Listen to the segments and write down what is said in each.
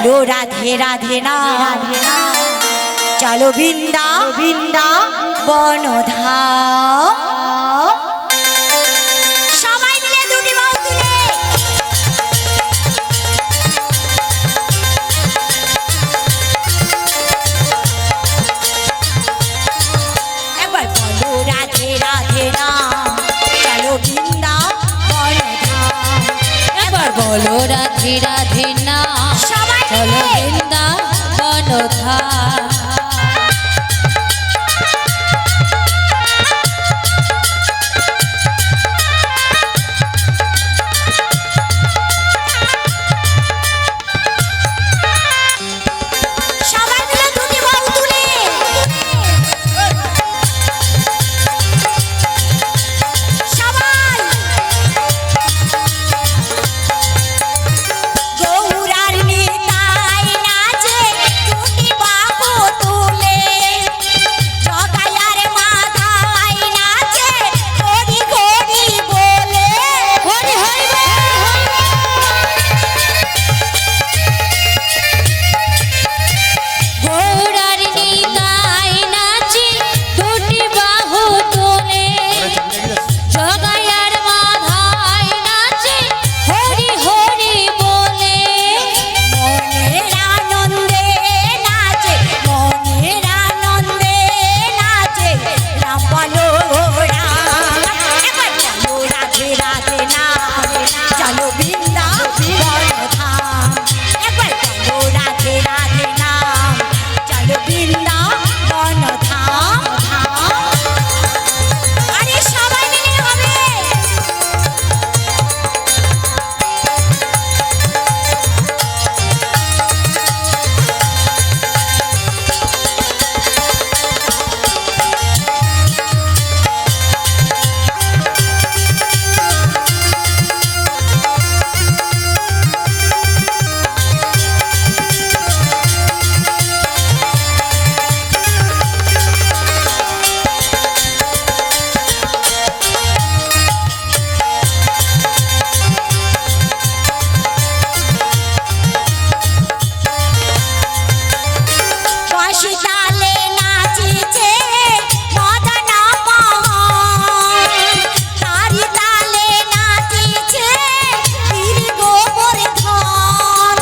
বলো রাধে রাধে না চলো বৃন্দাবনধাম সবাই মিলে দুটি বাহু তুলে একবার বলো রাধে রাধে না চলো বৃন্দাবনধাম একবার বলো রাধে রাধে না সবাই চলো মিলে বৃন্দাবনধাম সবাই মিলে দুটি বাহু তুলে সবাই গৌরার নিতাই নাচে দুটি বাহু তুলে জগায়ার মাথায় নাচে হরি হরি বলে হরি হরি গৌরার নিতাই নাচে দুটি বাহু তুলে জগায়ার মাথায় নাচে হরি হরি বলে মনের আনন্দে নাচে রাম বলো রাম একবার বলো রাধে রাধে না চলো বৃন্দাবনধাম একবার বলো রাধে রাধে না চলো বৃন্দাবনধাম আরে সবাই মিলে হবে বাঁশি তালে নাচিছে মদন মোহন তারি তালে নাচিছে বীর গোবর্ধন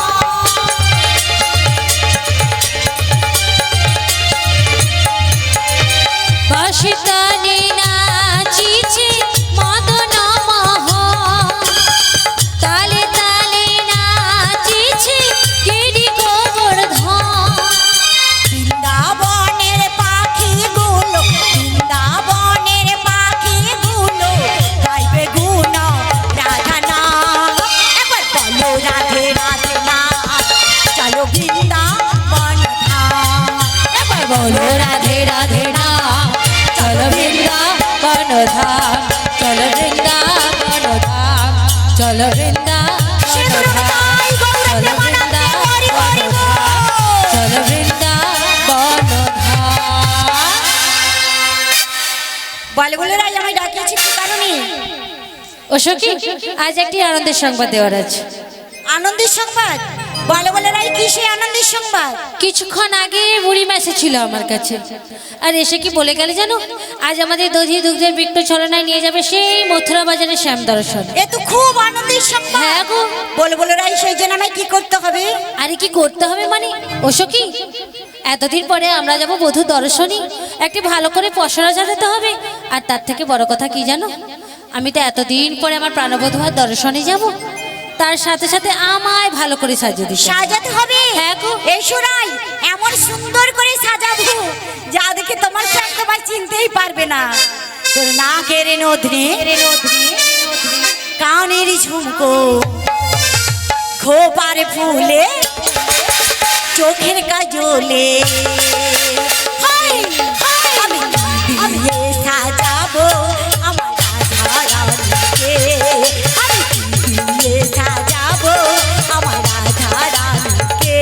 বাঁশি তালে নাচিছে মদন মোহন তালে তালে নাচিছে গিরি গোবর্ধন বৃন্দাবনের পাখিগুলো গাইবে গুণ রাধা নাম একবার বলো রাধে রাধে নাম চলো বৃন্দাবনধাম একবার বলো রাধে রাধে না চলো বৃন্দাবনধাম চলো বৃন্দাবনধাম চলো বৃন্দাবনধাম চলো বৃন্দাবনধাম চলো বৃন্দাবনধাম বলে রাই আমায় ডাকিয়েছি কি কারণে ও সখী আজ একটি আনন্দের সংবাদ দেওয়ার আছে আনন্দের সংবাদ বলে রাই কি সেই আনন্দের সংবাদ কিছুক্ষণ আগে বুড়িমা এসেছিল আমার কাছে আর এসে কি বলে গেলে জানো আজ আমাদের দধি দুগ্ধের বিক্ত ছলনায় নিয়ে যাবে সেই মথুরা বাজারের শ্যাম দর্শন এ তো খুব আনন্দের সংবাদ হ্যাঁ গো বলে রাই সেই জন্য আমায় কি করতে হবে আরে কি করতে হবে মানে ওসো কি এতদিন পরে আমরা যাব বধূ দর্শনী একটি ভালো করে পসরা সাজাতে হবে আর তার থেকে বড় কথা কি জানো আমি তো এতদিন পরে আমার প্রাণবধূ আর দর্শনে যাব তার সাথে সাথে আমায় ভালো করে সাজিয়ে দিতে সাজাতে হবে হ্যাঁ গো এই সুরাই এমন সুন্দর করে সাজাবো যা দেখে তোমার প্রাণবাই চিনতেই পারবে না তোর নাকের নধনে কানের ঝুমকো খোপার ফুলে চোখের কাজলে আমি দিয়ে সাজাবো আমার রাধা রানীকে আমি দিয়ে সাজাবো আমার রাধা রানীকে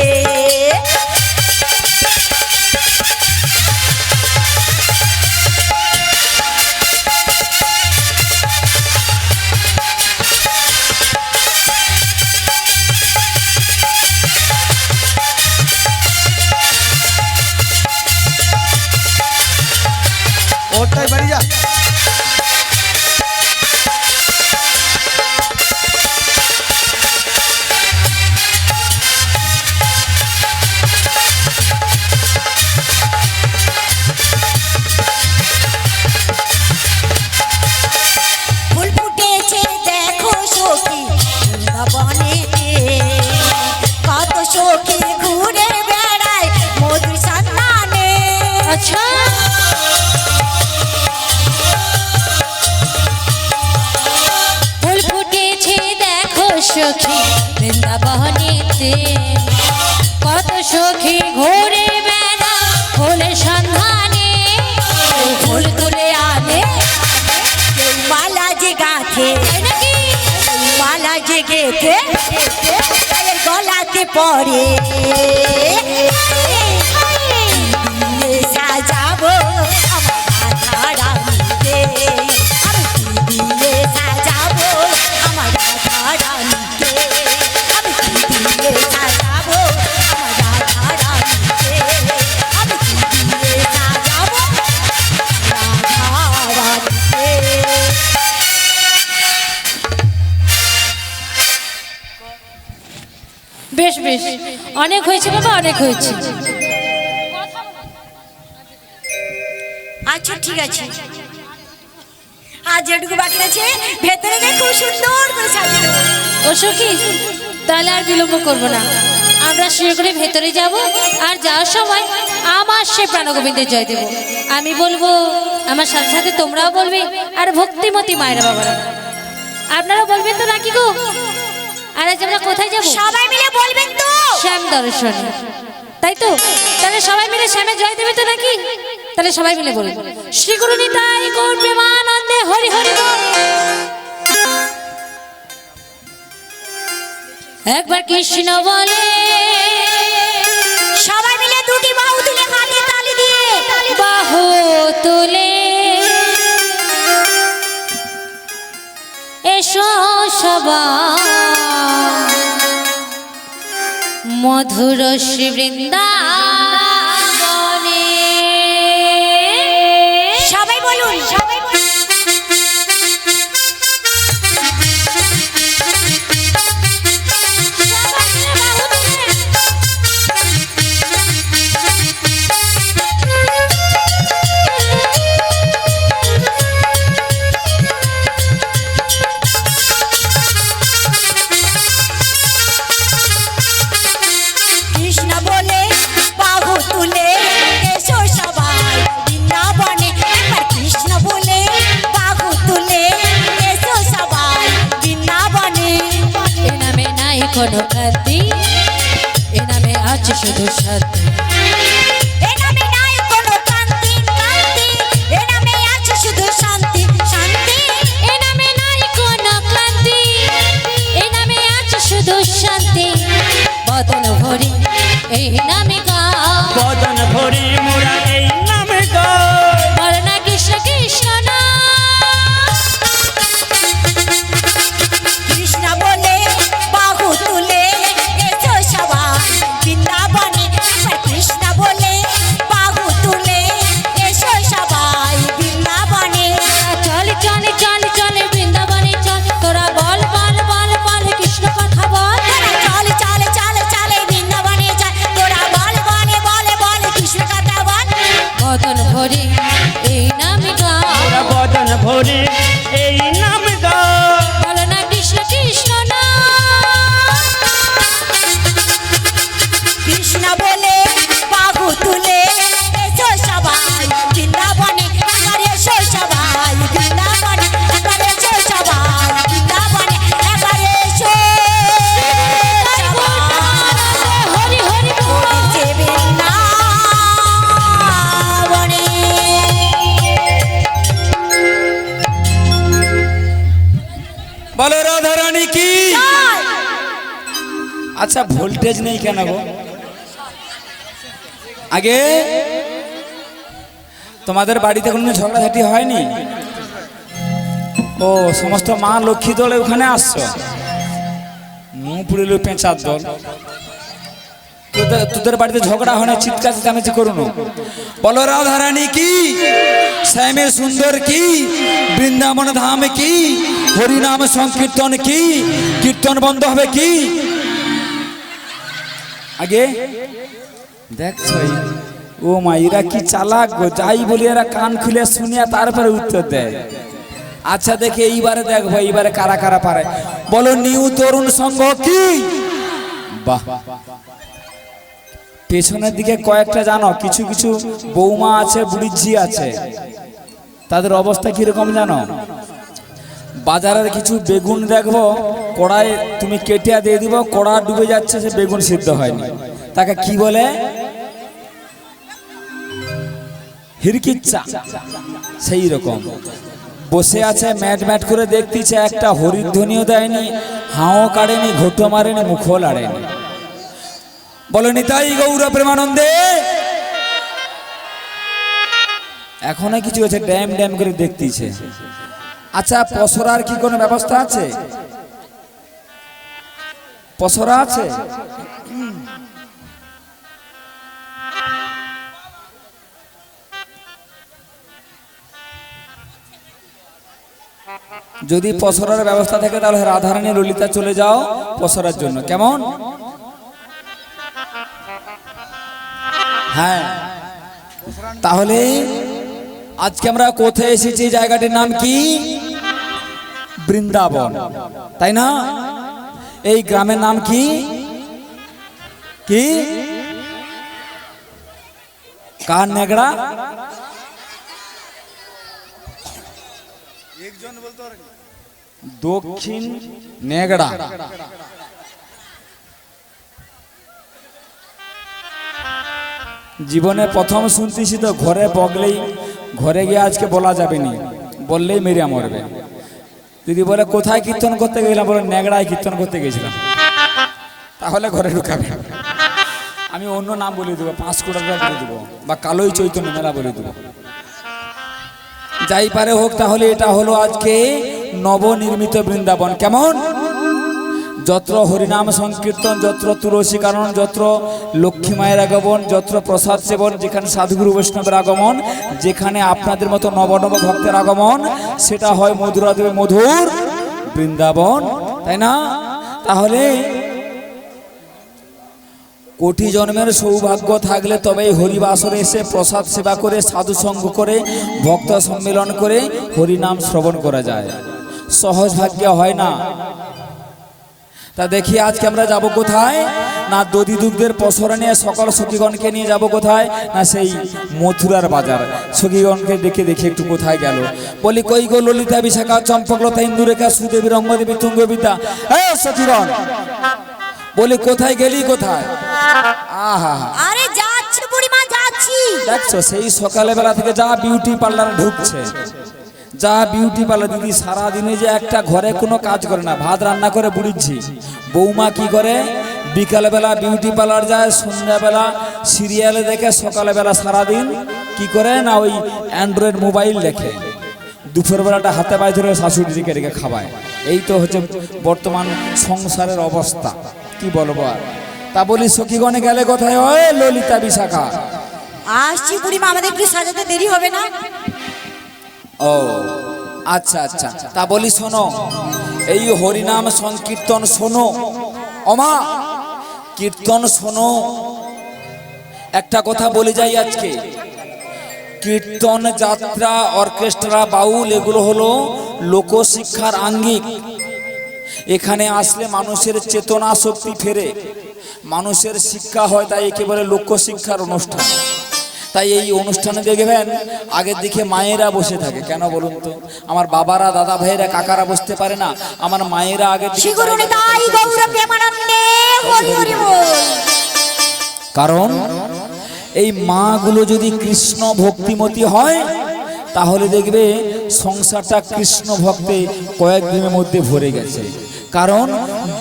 সখী বৃন্দাবনেতে, কত সখী ঘুরে বেড়া ফুলের সন্ধানে, ফুল তুলে আনে কেউ মালা যে গাঁথে, তাই নাকি? মালা যে গেথে গায়ের গলাতে পরে, দিয়ে সাজাবো আমার রাধা রানীকে, আমি কি দিয়ে সাজাবো আমার রাধা রানীকে, আমি কি দিয়ে সাজাবো আমার রাধা রানীকে, আমি কি দিয়ে সাজাবো রাধা রানীকে। বেশ বেশ, অনেক হয়েছে বাবা, অনেক হয়েছে। আচ্ছা ঠিক আছে, আজ যেটুকু বাকি আছে ভেতরে গিয়ে খুব সুন্দর করে সাজিয়ে দেবো। ও সখী, তাহলে আর বিলম্ব করব না, আমরা শিলিগুড়ি ভেতরে যাব, আর যাওয়ার সময় আমার সে প্রাণগোবিন্দের জয় দেব। আমি বলবো, আমার সাথে সাথে তোমরাও বলবে, আর ভক্তিমতী মায়েরা বাবারা আপনারা বলবেন তো নাকি গো? আর আজ আমরা কোথায় যাব? সবাই মিলে বলবেন তো? শ্যাম দর্শনে, তাই তো? তাহলে সবাই মিলে শ্যামে জয় দেবে তো নাকি? তাহলে সবাই মিলে বলুন, শ্রী গুরু নিতাই গৌর প্রেমানন্দে হরি হরি বল। একবার কৃষ্ণ বলে, সবাই মিলে দুটি বাহু তুলে হাতে তালি দিয়ে, বাহু তুলে এসো সবাই মধুর শ্রী বৃন্দাবনে। সবাই বলুন, সবাই বলুন। কৃষ্ণ বলে বাহু তুলে এসো সবাই বৃন্দাবনে, একবার কৃষ্ণ বলে বাহু তুলে এসো সবাই বৃন্দাবনে। এ নামে নাই কোনো কান্তি, এ নামে আছে শুধু শান্তি, এ নামে নাই কোনো কান্তি কান্তি, এ নামে আছে শুধু শান্তি শান্তি। এ নামে নাই কোনো ক্লান্তি, এ নামে আছে শুধু শান্তি। বদন ভরি এই নামে গা, বদন ভরে মোরা এই নামে গাই, বল না কৃষ্ণ কৃষ্ণ না। কৃষ্ণ বলে বাহু তুলে এসো সবাই বৃন্দাবনে, একবার কৃষ্ণ বলে বাহু তুলে এসো সবাই বৃন্দাবনে। চল চল চল চল বৃন্দাবনে চল, তোরা বল বল বল বল কৃষ্ণ কথা বল। চল চল চল চল বৃন্দাবনে চল, তোরা বল বলে বলে বল কৃষ্ণ কথা বল। বদন ভরি এই নামে গা, মোরা বদন ভরে এই নামে গাই, বল না কৃষ্ণ কৃষ্ণ না। কৃষ্ণ বলে বাহু তুলে এসো সবাই বৃন্দাবনে, একবার এসো সবাই বৃন্দাবনে, একবার এসো সবাই বৃন্দাবনে, একবার এসো হরি হরি বল। যে বৃন্দাবনে। বলো রাধা রানী কি? জয়। আচ্ছা ভোল্টেজ নেই কেন গো? আগে তোমাদের বাড়িতে কোনো ঝগড়াঝাটি হয়নি? ও সমস্ত মা লক্ষ্মী দলে ওখানে আসছো, মুখ পুড়িল পেঁচার দল। তোদের বাড়িতে ঝগড়া হয় না, চিৎকার চেঁচামেচি করুন। বলো রাধা রানী কি? শ্যামের সুন্দর কি? বৃন্দাবন ধাম কি? হরিনাম সংকীর্তন কি? কীর্তন বন্ধ হবে কি? আগে দেখছো ও মা, এরা কি চালাক গো, যাই বলি এরা কান খুলে শুনিয়া তারপরে উত্তর দেয়। আচ্ছা দেখে এইবারে দেখবো এইবারে কারা কারা পারে। বলো নিউ তরুণ সংঘ কি? বাহ, পেছনের দিকে কয়েকটা জানো, কিছু কিছু বৌমা আছে, বুড়িঝি আছে, তাদের অবস্থা কিরকম জানো? বাজারের কিছু বেগুন দেখবো কড়াই তুমি কেটে দিয়ে দিব, কড়া ডুবে যাচ্ছে, সে বেগুন সিদ্ধ হয়নি, তাকে কি বলে? হিরকিচ্ছা। সেই রকম বসে আছে ম্যাট ম্যাট করে দেখতেছে, একটা হরিধ্বনিও দেয়নি, হাও কাড়েনি, ঘটো মারেনি, মুখও লাড়েনি। বলো নিতাই গৌর প্রেমানন্দে। এখনো কিছু আছে, ড্যাম ড্যাম করে দেখতেছে। আচ্ছা, পসরার কি কোনো ব্যবস্থা আছে? পসরা আছে? যদি পসরার ব্যবস্থা থাকে তাহলে রাধারানী ললিতা চলে যাও পসরার জন্য, কেমন? হ্যাঁ, তাহলে আজকে আমরা কোথায় এসেছি? জায়গাটির নাম কি? বৃন্দাবন, তাই না? এই গ্রামের নাম কি? কি? কার নেগড়া? দক্ষিণ নেগড়া। জীবনে প্রথম শুনতেছি তো, ঘরে বগলেই, ঘরে গিয়ে আজকে বলা যাবে নি, বললেই মেরে মরবে। যদি বলে কোথায় কীর্তন করতে গেছিলাম, বলে নেগড়ায় কীর্তন করতে গেছিলাম, তাহলে ঘরে ঢুকাবে। আমি অন্য নাম বলে দেবো, 5 কোটি টাকা বলে দেবো, বা কালোই চৈতন্য মেলা বলে দেবো, যাই পারে হোক। তাহলে এটা হলো আজকে নবনির্মিত বৃন্দাবন, কেমন? যত্র হরিনাম সংকীর্তন, যত্র তুলসী কানন, যত্র লক্ষ্মী মায়ের আগমন, যত্র প্রসাদ সেবন, যেখানে সাধুগুরু বৈষ্ণবের আগমন, যেখানে আপনাদের মতো নব নব ভক্তের আগমন, সেটা হয় মধুরাদেবী মধুর বৃন্দাবন, তাই না? তাহলে কোটি জন্মের সৌভাগ্য থাকলে তবেই হরিবাসরে এসে প্রসাদ সেবা করে, সাধু সঙ্গ করে, ভক্ত সম্মেলন করে হরিনাম শ্রবণ করা যায়। সহজ ভাগ্য হয় না। তা দেখি আজকে আমরা যাব কোথায়? না দধি দুগ্ধের পসরা নিয়ে সকল সখীগণকে নিয়ে যাব কোথায়? না সেই মথুরার বাজার। সখীগণকে দেখে দেখে একটু কোথায় গেল, বলি কই গো ললিতা বিশাখা চম্পকলতা ইন্দুরেখা সুদেবী রঙ্গদেবী তুঙ্গবিদ্যা, হ্যাঁ সখীগণ বলি কোথায় গেলি, কোথায়? আহা, আরে যাচ্ছি বুড়িমা, যাচ্ছি। দেখছো সেই সকালে বেলা থেকে যা বিউটি পার্লার ঢুকছে, যা বিউটি পার্লার। দিদি সারাদিনে যে একটা ঘরে কোনো কাজ করে না, ভাত রান্না করে বুড়িচ্ছি। বৌমা কি করে? বিকালবেলা বিউটি পার্লার যায়, সন্ধ্যাবেলা সিরিয়ালে দেখে, সকালবেলা সারাদিন কি করে না ওই অ্যান্ড্রয়েড মোবাইল দেখে, দুপুরবেলাটা হাতে পায়ে ধরে শাশুড়িকে রেখে খাওয়ায়। এই তো হচ্ছে বর্তমান সংসারের অবস্থা, কি বলবো আর। তা বলি সখীগণে গেলে কোথায়? ওই ললিতা বিশাখা। আসছি বুড়িমা, আমাদের একটু সাজাতে দেরি হবে না? ও আচ্ছা আচ্ছা, তা বলি শোনো, এই হরিনাম সংকীর্তন শোনো, অমা কীর্তন শোনো। একটা কথা বলে যাই আজকে, কীর্তন, যাত্রা, অর্কেস্ট্রা, বাউল এগুলো হলো লোকশিক্ষার আঙ্গিক। এখানে আসলে মানুষের চেতনা শক্তি ফেরে, মানুষের শিক্ষা হয়, তাই একে বলে লোকশিক্ষার অনুষ্ঠান। তাই এই অনুষ্ঠানে দেখবেন আগের দিকে মায়েরা বসে থাকে, কেন বলুন তো? আমার বাবারা, দাদা ভাইয়েরা, কাকারা বসতে পারে না, আমার মায়েরা আগের দিকে। কারণ এই মাগুলো যদি কৃষ্ণ ভক্তিমতী হয়, তাহলে দেখবে সংসারটা কৃষ্ণ ভক্তে কয়েকদিনের মধ্যে ভরে গেছে। কারণ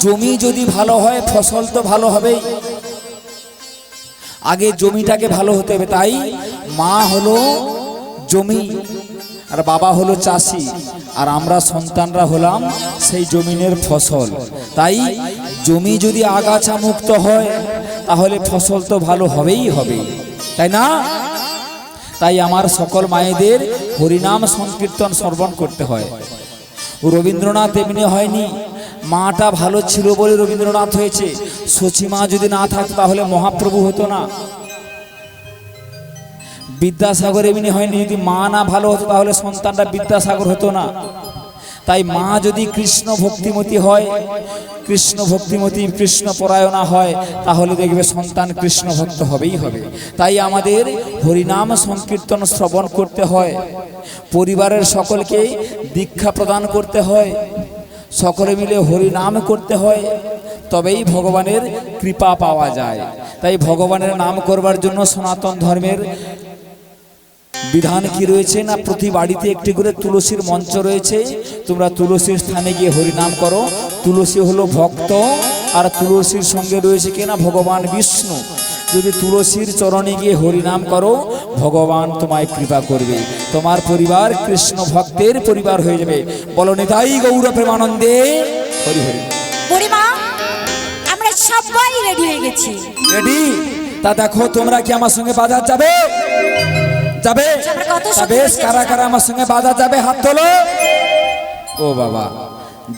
জমি যদি ভালো হয়, ফসল তো ভালো হবেই। আগে জমিটাকে ভালো হতে হবে। তাই মা হলো জমি, আর বাবা হলো চাষি, আর আমরা সন্তানরা হলাম সেই জমিনের ফসল। তাই জমি যদি আগাছা মুক্ত হয়, তাহলে ফসল তো ভালো হবেই হবে, তাই না? তাই আমার সকল মায়েদের হরিনাম সংকীর্তন শ্রবণ করতে হয়। রবীন্দ্রনাথ এমনি হয়নি, মাটা ভালো ছিল বলে রবীন্দ্রনাথ হয়েছে। সচিমা যদি না থাকতো তাহলে মহাপ্রভু হতো না। বিদ্যাসাগর এমনি হয়নি, যদি মা না ভালো হতো তাহলে সন্তানরা বিদ্যাসাগর হতো না। তাই মা যদি কৃষ্ণ ভক্তিমতী হয়, কৃষ্ণ ভক্তিমতী কৃষ্ণ পরায়ণা হয়, তাহলে দেখবে সন্তান কৃষ্ণ ভক্ত হবেই হবে। তাই আমাদের হরিনাম সংকীর্তন শ্রবণ করতে হয়, পরিবারের সকলকে দীক্ষা প্রদান করতে হয়, সকলে মিলে হরিনাম করতে হয়, তবেই ভগবানের কৃপা পাওয়া যায়। তাই ভগবানের নাম করবার জন্য সনাতন ধর্মের বিধান কি রয়েছে না, প্রতি বাড়িতে একটি করে তুলসীর মঞ্চ রয়েছে। তোমরা তুলসীর স্থানে গিয়ে হরিনাম করো। তুলসী হলো ভক্ত, আর তুলসীর সঙ্গে রয়েছে কিনা ভগবান বিষ্ণু। যদি তুলসীর চরণে গিয়ে হরিনাম করো, ভগবান তোমায় কৃপা করবে, তোমার পরিবার কৃষ্ণ ভক্তের পরিবার হয়ে যাবে। বলো নিতাই গৌর প্রেমানন্দে হরি হরি। বুড়িমা, আমরা সবাই রেডি হয়ে গেছি। রেডি? তা দেখো তোমরা কি আমার সঙ্গে বাজার যাবে? যাবে? তা বেশ, কারা কারা আমার সঙ্গে বাজার যাবে হাত তোলো। ও বাবা,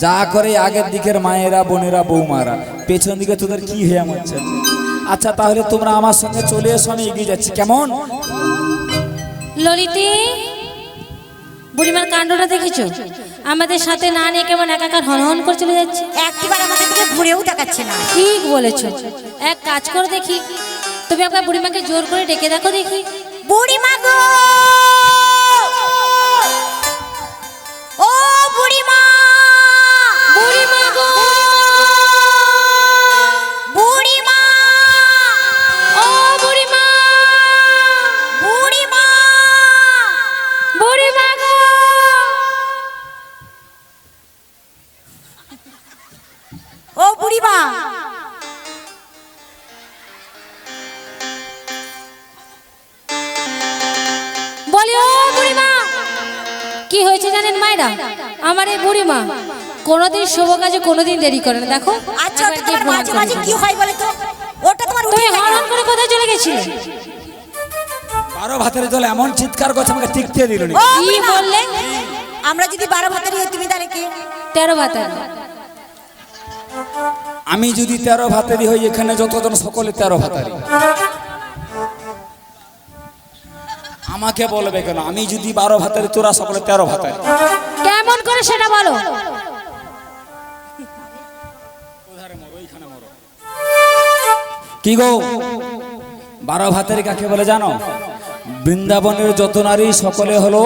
যা করে আগের দিকের মায়েরা, বোনেরা, বৌমারা, পেছন দিকে তোদের কি হয়ে যাচ্ছে? আচ্ছা তাহলে তোমরা আমার সঙ্গে চলে এসো, আমি এগিয়ে যাচ্ছি, কেমন? ললিতে, বুড়িমার কাণ্ডটা দেখেছো? আমাদের সাথে না নিয়ে কেমন একাকার হনহন করে চলে যাচ্ছে। একবার আমাদের দিকে ঘুরেও দেখাচ্ছে না। ঠিক বলেছো। এক কাজ করে দেখি, তুমি আপনার বুড়িমাকে জোর করে ডেকে দেখো দেখি। বুড়িমা গো, ও বুড়িমা, বুড়িমা গো, বুড়িমা, ও বুড়িমা, বুড়িমা, বুড়িমা গো। ও বুড়িমা। বলি ও বুড়িমা, কি হয়েছে জানেন মায়েরা? আমার এই বুড়িমা কোনোদিন শুভ কাজে কোনোদিন দেরি করে না। দেখো আচ্ছা, ওটা তোমার মাঝে মাঝে কি হয় বলে তো? ওটা তোমার তুমি উঠে হরণ করে কোথায় চলে গেছিলে? 12 ভাতের জল এমন চিৎকার করছে আমাকে টিকতে দিল না। ও কি বুড়িমা, বললে? আমরা যদি 12 ভাতারি হই, তুমি তাহলে কে? 13 ভাতা। আমি যদি 13 ভাতেরই হই, এখানে যতজন সকলে 13 ভাতারি। আমাকে বলবে কেন? আমি যদি 12 ভাতারি, তোরা সকলে 13 ভাতারি। কেমন করে সেটা বলো। কি গো, 12 ভাতারি কাকে বলে জানো? বৃন্দাবনের যত নারী সকলে হলো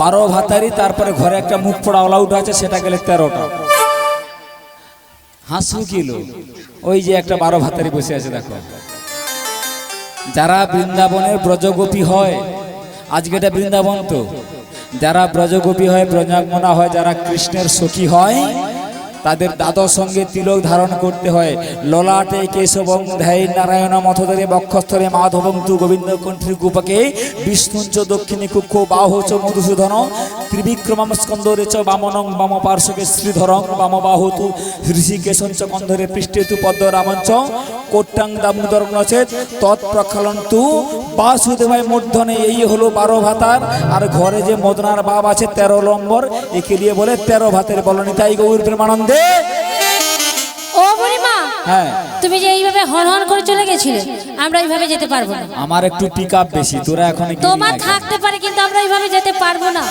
12 ভাতারি। তারপরে ঘরে একটা মুখ পোড়া অলাউট আছে, সেটা গেলে 13টা। হাসু কিলো, ওই যে একটা 12 ভাতারি বসে আছে দেখো। যারা বৃন্দাবনের ব্রজগোপী হয়, আজকে এটা বৃন্দাবন তো, যারা ব্রজগোপী হয়, ব্রজাঙ্গনা হয়, যারা কৃষ্ণের সখী হয়, তাদের দাদর সঙ্গে তিলক ধারণ করতে হয়। ললাটে কেশবং ধ্যায় নারায়ণ মথধরে বক্ষস্থলে মাধবং তু গোবিন্দ কণ্ঠী গোপকে বিষ্ণুঞ্চ দক্ষিণী কুক্ষ বাহু চ মধুসূদন ত্রিবিক্রমম স্কন্দরে চ বামনং বাম পার্শ্বকে শ্রীধরং বাম বাহু তু ঋষিকেশঞ্চ কন্ধরে পৃষ্ঠে তু পদ্ম রামঞ্চ কোট্টাং দামোদর নচেত তৎপ্রক্ষালন তু বাসুদেবায় মূর্ধনে। এই হলো 12 ভাতার। আর ঘরে যে মদনার বাপ আছে 13 নম্বর, একে দিয়ে বলে 13 ভাতের। বলনি তাই গৌর প্রেমানন্দে। ও বুড়িমা, হ্যাঁ, তুমি যে এইভাবে হনহন করে চলে গেছিলে, আমরা এইভাবে যেতে পারবো না। আমার একটু পিক আপ বেশি, তোরা এখন তোমার থাকতে পারে, কিন্তু আমরা এইভাবে যেতে পারবো না।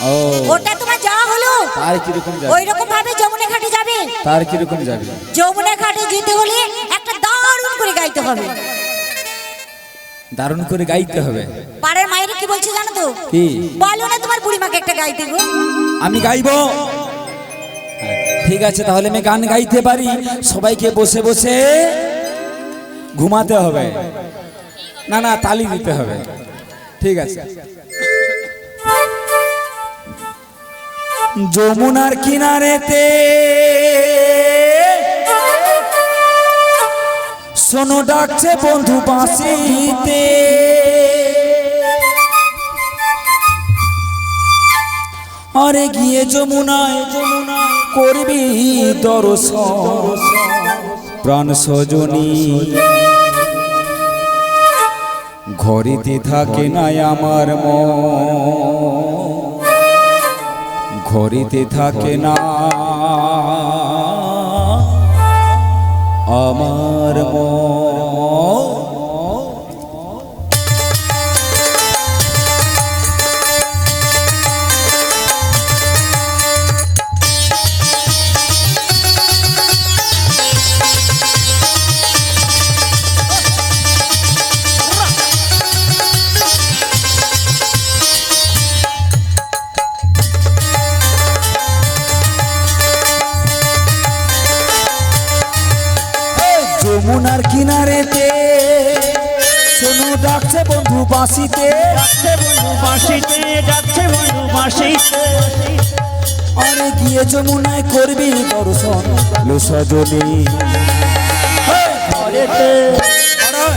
ও, ওটা তোমার যাওয়া হলো, তার কিরকম যাবে? ওই রকম ভাবে যমুনা ঘাটে যাবে। তার কিরকম যাবে? যমুনা ঘাটে যেতে হলে একটা দারুণ করে গাইতে হবে। দারুণ করে গাইতে হবে। পাড়ার মায়েরা কি বলছে জানো তো? কি বলো না তোমার বুড়িমাকে একটা গাইতে গো। আমি গাইবো? হ্যাঁ, ঠিক আছে, তাহলে আমি গান গাইতে পারি। সবাইকে বসে বসে ঘুমাতে হবে, না না তালি দিতে হবে। ঠিক আছে। যমুনার কিনারেতে শোনো ডাকছে বন্ধু বাঁশিতে, আরে গিয়ে যমুনায় করবি দর্শন প্রাণ সজনী। ঘরেতে থাকে নাই আমার মন, ঘরেতে থাকে না আমার মন। বাঁশিতে শোনো ডাকছে বন্ধু বাঁশিতে ডাকছে বন্ধু বাঁশিতে, ডাকছে বন্ধু বাঁশিতে। আরে গিয়ে যমুনায় করবি দর্শন লো সজনী ঘরেতে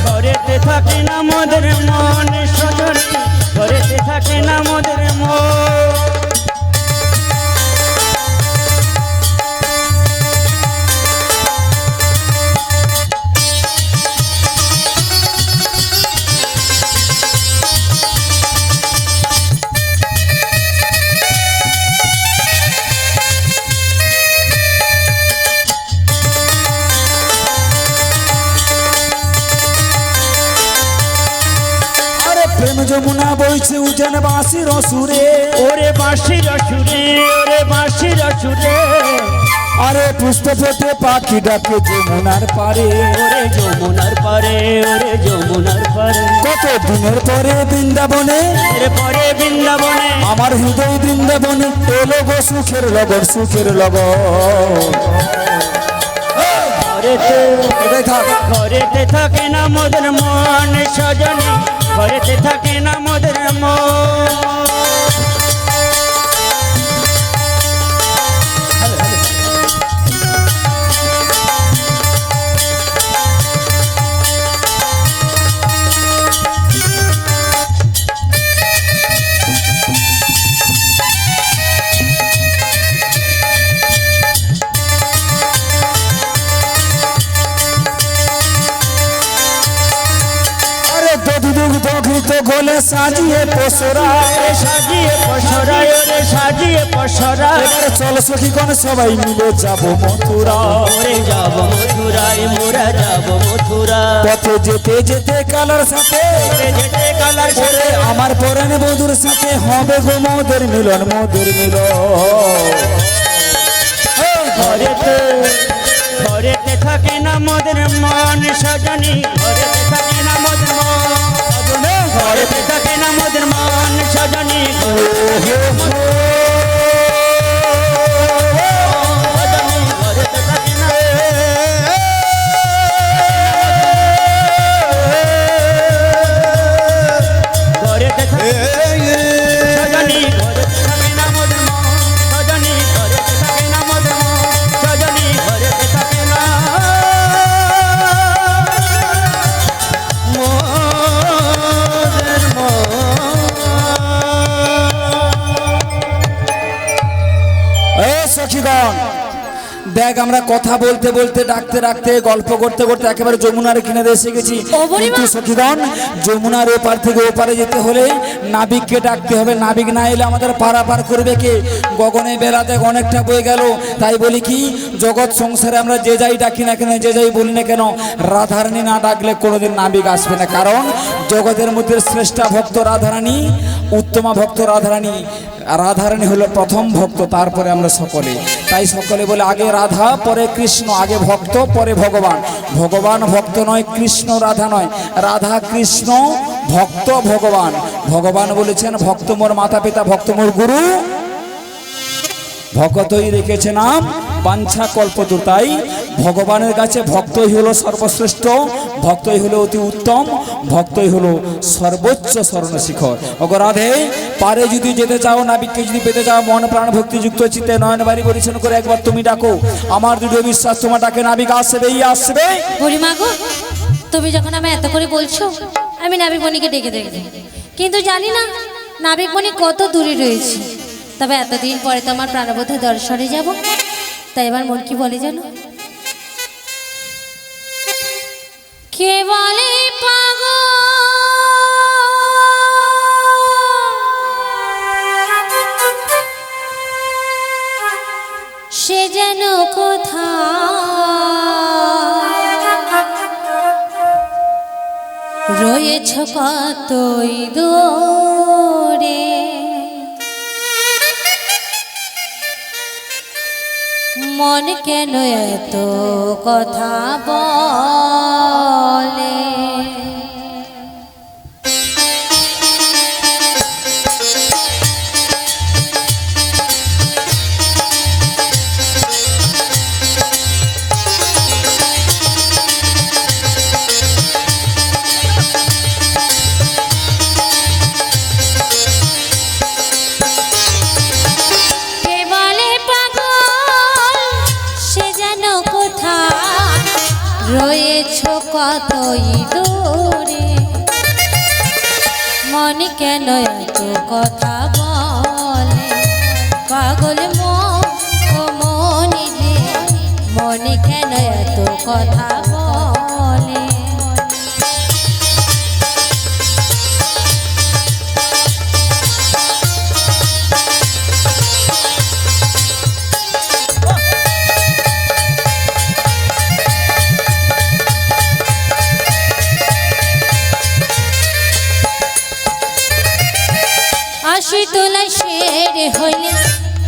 ঘরেতে থাকে না মোদের মন সজনী, ঘরেতে থাকে না মোদের মন। প্রেম যমুনা বইছে উজান বাঁশির সুরে ওরে বাঁশির সুরে, ওরে বাঁশির সুরে। আরে পুষ্প ফোটে পাখি ডাকে যমুনার পারে ওরে যমুনার পারে, ওরে যমুনার পারে। কত দিনের পরে বৃন্দাবনে এরপরে বৃন্দাবনে আমার হৃদয় বৃন্দাবনে এলো গো সুখের লগর সুখের লগর ঘরেতে এটাই থাক ঘরেতে থাকে না মোদের মন সজনী, ঘরেতে থাকে না মোদের মন। গোলে সাজিয়ে পসরা ওরে সাজিয়ে পসরা, ওরে সাজিয়ে পসরা। এবারে চল সখীগণ সবাই মিলে যাব মথুরা ওরে যাব মথুরায়, মোরা যাব মথুরা। পথে যেতে যেতে কালার সাথে ওরে যেতে কালার ওরে সাথে আমার পরাণ বধুর সাথে হবে গো মোদের মিলন মোদের মিলন ঘরেতে ঘরেতে থাকে না মোদের মন সজনী, ঘরেতে থাকে না মোদের মন। ঘরেতে থাকে না মোদের মন সজনী, সজনী ঘরেতে থাকে না। ঘরেতে থাকে সজনী, ঘরেতে থাকে না মোদের মন সজনী, ঘরেতে থাকে না মোদের মন সজনী, ঘরেতে থাকে না মোদের মন। সখীগণ দেখ আমরা কথা বলতে বলতে ডাকতে ডাকতে গল্প করতে করতে একেবারে যমুনার কিনারে এসে গেছি। ও বুড়িমা! কিন্তু সখীগণ যমুনার ওপার থেকে ওপারে যেতে হলে নাবিককে ডাকতে হবে, নাবিক না এলে আমাদের পারাপার করবে কে? গগনে বেলা দেখ অনেকটা বয়ে গেল, তাই বলি কি জগৎ সংসারে আমরা যে যাই ডাকি না কেন যে যাই বলি না কেন রাধারানী না ডাকলে কোনোদিন নাবিক আসবে না। কারণ জগতের মধ্যে শ্রেষ্ঠা ভক্ত রাধারানী, উত্তমা ভক্ত রাধারানী। রাধারানী হলো প্রথম ভক্ত, তারপরে আমরা সকলে। তাই সকলে বলে আগে রাধা পরে কৃষ্ণ, আগে ভক্ত পরে ভগবান। ভগবান ভক্ত নয়, কৃষ্ণ রাধা নয়, রাধা কৃষ্ণ ভক্ত ভগবান। ভগবান বলেছেন ভক্ত মোর মাতা পিতা, ভক্ত মোর গুরু, ভক্তই রেখেছে নাম বাঞ্ছা কল্পতরু। তাই ভগবানের কাছে ভক্তই হলো সর্বশ্রেষ্ঠ, ভক্তই হলো অতি উত্তম, ভক্তই হলো সর্বোচ্চ স্বর্ণশিখর। অগরাধে পারে যদি যেতে চাও, নাবিককে যদি পেতে চাও, মন প্রাণ ভক্তিযুক্ত চিত্তে নয়ন বাড়ি পরিচ্ছন্ন করে একবার তুমি ডাকো, আমার দৃঢ় বিশ্বাস তোমার ডাকে নাবিক আসবেই আসবে। বুড়িমা গো, তুমি যখন আমি এত করে বলছো আমি নাবিকমণিকে ডেকে দেখি, কিন্তু জানি না নাবিকমণি কত দূরে রয়েছে। তবে এতদিন পরে তো আমার প্রাণবদ্ধ দর্শনে যাব, তাই এবার মন কি বলে জানো? কে বলে পাগল সে যেন কোথায় রয়েছ কতই দূরে, মন কেন এত কথা বলে? কতই দূরে, মন কেন এত কথা বলে, পাগল মন ও মনি রে, মন কেন এত কথা বলে। আশি তোলা শের হইলে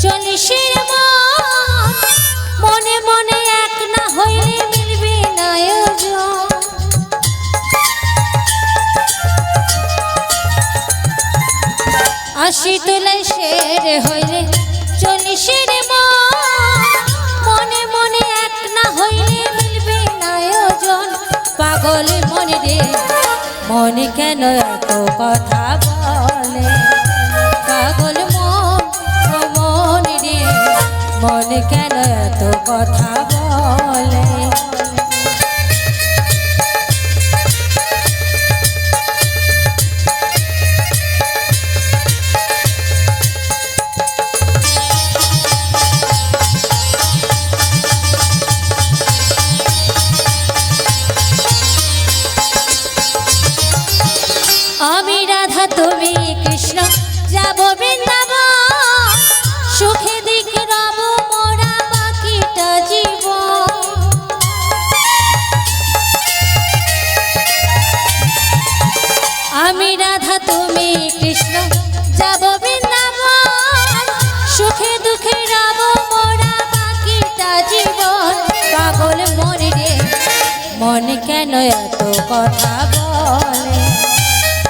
চল্লিশের মান, মনে মনে এক না হইলে মিলবে না আয়োজন। আশি তোলা শের হইলে চল্লিশের মান, মনে মনে এক না হইলে মিলবে না আয়োজন। পাগল মনে রে, মনে কেন এত কথা বলে, পাগল মন ও মন রে, মন কেন এত কথা বলে। আমি রাধা তুমি কৃষ্ণ যাব বৃন্দাবন, সুখে দিকে রব মোরা বাকিটা জীবন। আমি রাধা তুমি কৃষ্ণ যাব বৃন্দাবন, সুখে দুঃখে রব মোরা বাকিটা জীবন। পাগল মন রে, মন কেন এত কথা বলে,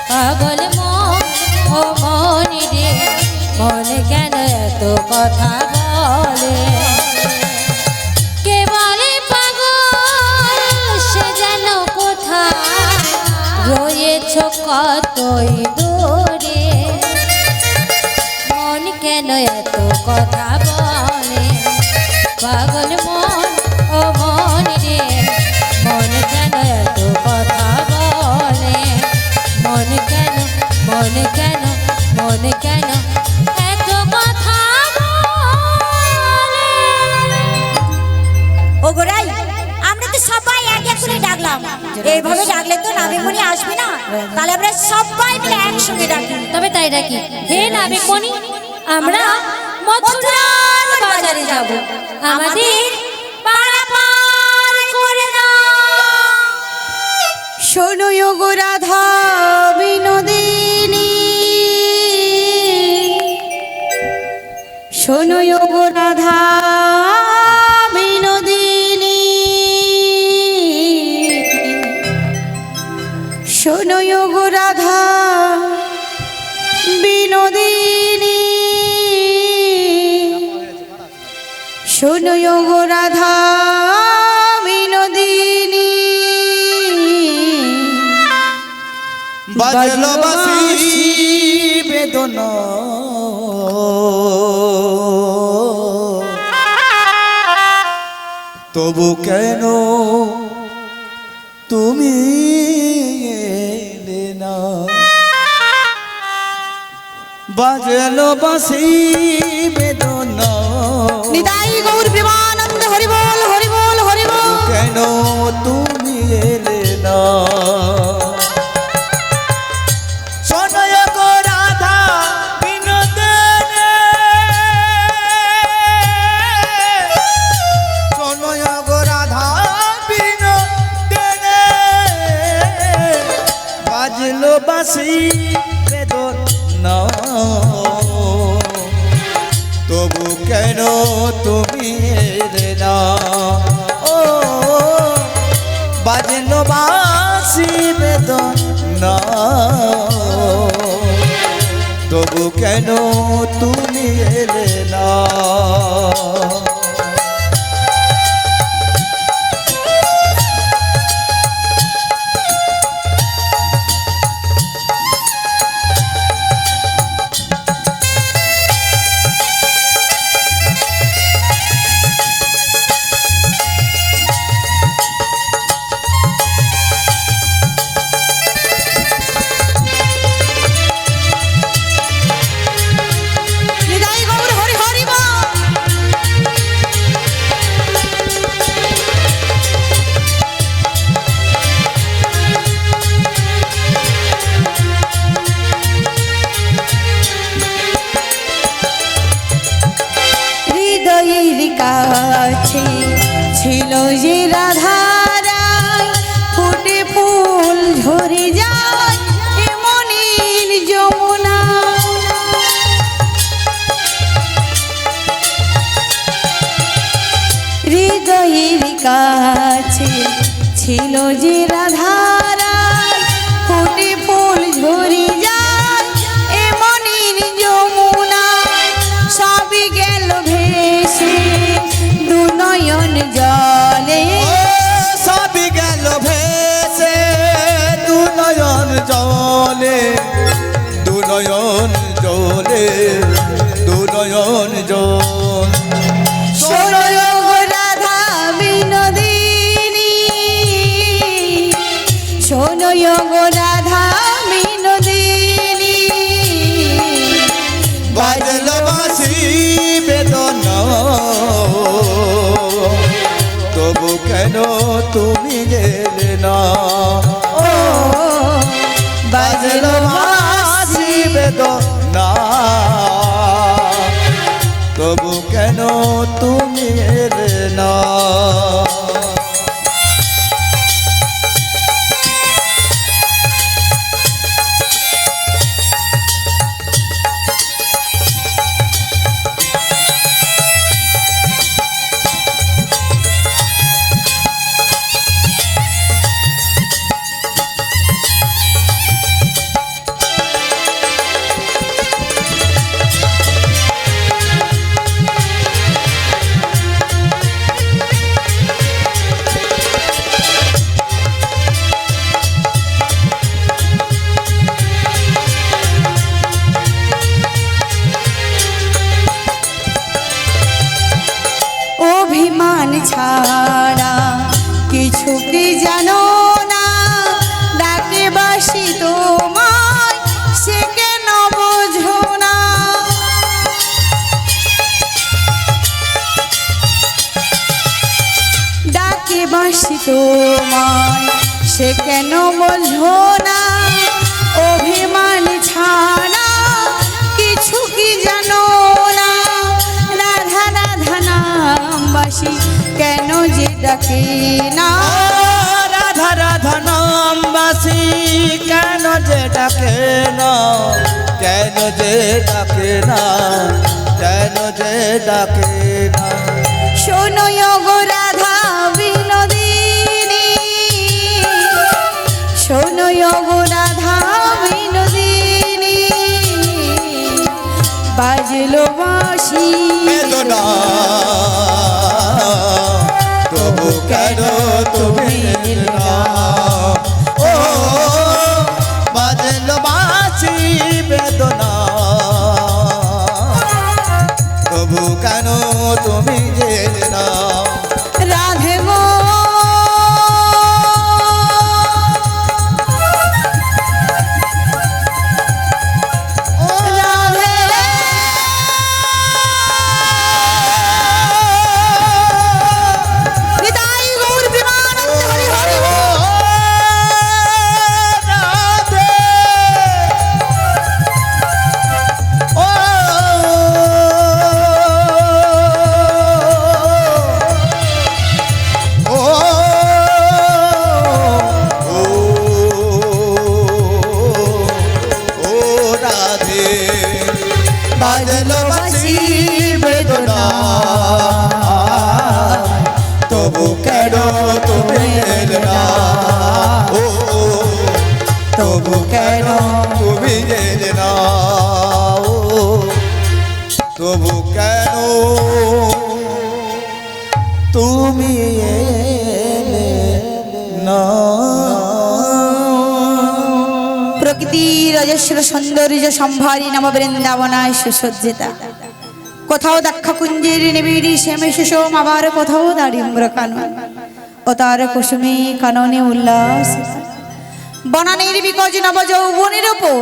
পাগল মন ও মন রে, মন কেন এত কথা বলে। কে বলে পাগল সে যেন কোথায়, রয়েছ কতই দূরে, মন কেন এত কথা বলে। পাগল মন ও মন রে, মন কেন এত কথা বলে। মন কেন, মন কেন, মন কেন এত কথা বলে। ও গোরাই, আমরা তো সবাই এক এক করে ডাকলাম, এইভাবে ডাকলে তো নাবিকমণি আসবে না, তাহলে আমরা সবাই মিলে একসঙ্গে ডাকি। তবে তাই ডাকি, হে নাবিকমণি, আমরা মথুরার বাজারে যাব, আমাদের পারাপার করে দাও। শোনো গো রাধা বিনোদিনী, শোনো গো রাধা বিনোদিনী, শোনো গো রাধা বিনোদিনী, শোনো গো রাধা বিনোদিনী। বাজলো বাঁশি বেদনা, তবু কেন তুমি এলে না। বাজলো বাঁশি বেদনা, নিতাই গৌর প্রেমানন্দ হরি বল হরি বল হরি বল। কেন তুমি এলে না। শোনয় গো রাধা বিনোদিনী, শোনয় গো রাধা বিনোদিনী, বাজলো বাঁশি বেদনা, তবু কেন তুমি এলে না। ও বাজলো বাঁশি বেদনা, তবু কেন তুমি এলে না। যে রাধারায় ফুটে ফুল ঝরি যায় এমনির যমুনায় সবই গেল ভেসে দু নয়ন জলে সবই গেল ভেসে দু নয়ন জলে দু নয়ন জলে দু নয়ন জল শোনো গো রাধা বিনোদিনী শোনো গো রাধা বিনোদিনী বাজল বাঁশি বেদনা তবু কেন তুমি গেলে না ও বাজল বাঁশি বেদনা তবু কেন তুমি এলে না অভিমান ছাড়া কিছু কি জানো না ডাকে বাসি তোমায় সে কেন বোঝো না ডাকে বাসি তোমায় সে কেন বোঝো না অভিমান ছাড়া কিছু কি জানো না রাধা রাধা নামবাসী কেন যে ডাকে না রাধা রাধা নামবাসী কেন যে ডাকে না কেন যে ডাকে না কেন যে ডাকে না শোনো গো রাধা বিনোদিনী শোনো গো রাধা বিনোদিনী বাজলো বাঁশি বেদনা তবু কেন তুমি এলে না ও বাজল বাঁশি বেদনা তবু কেন তুমি এলে না রাধে গো রাধে নিতাই গৌর প্রেমানন্দ হরি হরি বাজল বাঁশি বেদনা তবু কেন তুমি এলে না ও তবু কেন তুমি এলে না ও তবু কেন তুমি এলে না প্রকৃতির অজস্র সৌন্দর্য সম্ভারী নব বৃন্দাবনায় সুসজ্জিতা কোথাও দাক্ষাকুঞ্জের নিবিড়ি শ্যামে সুষম আবার কোথাও দাড়িম্র কানন ও তার কুসুমী কাননে উল্লাস বনানীর বিকজ নব যৌবনের ওপর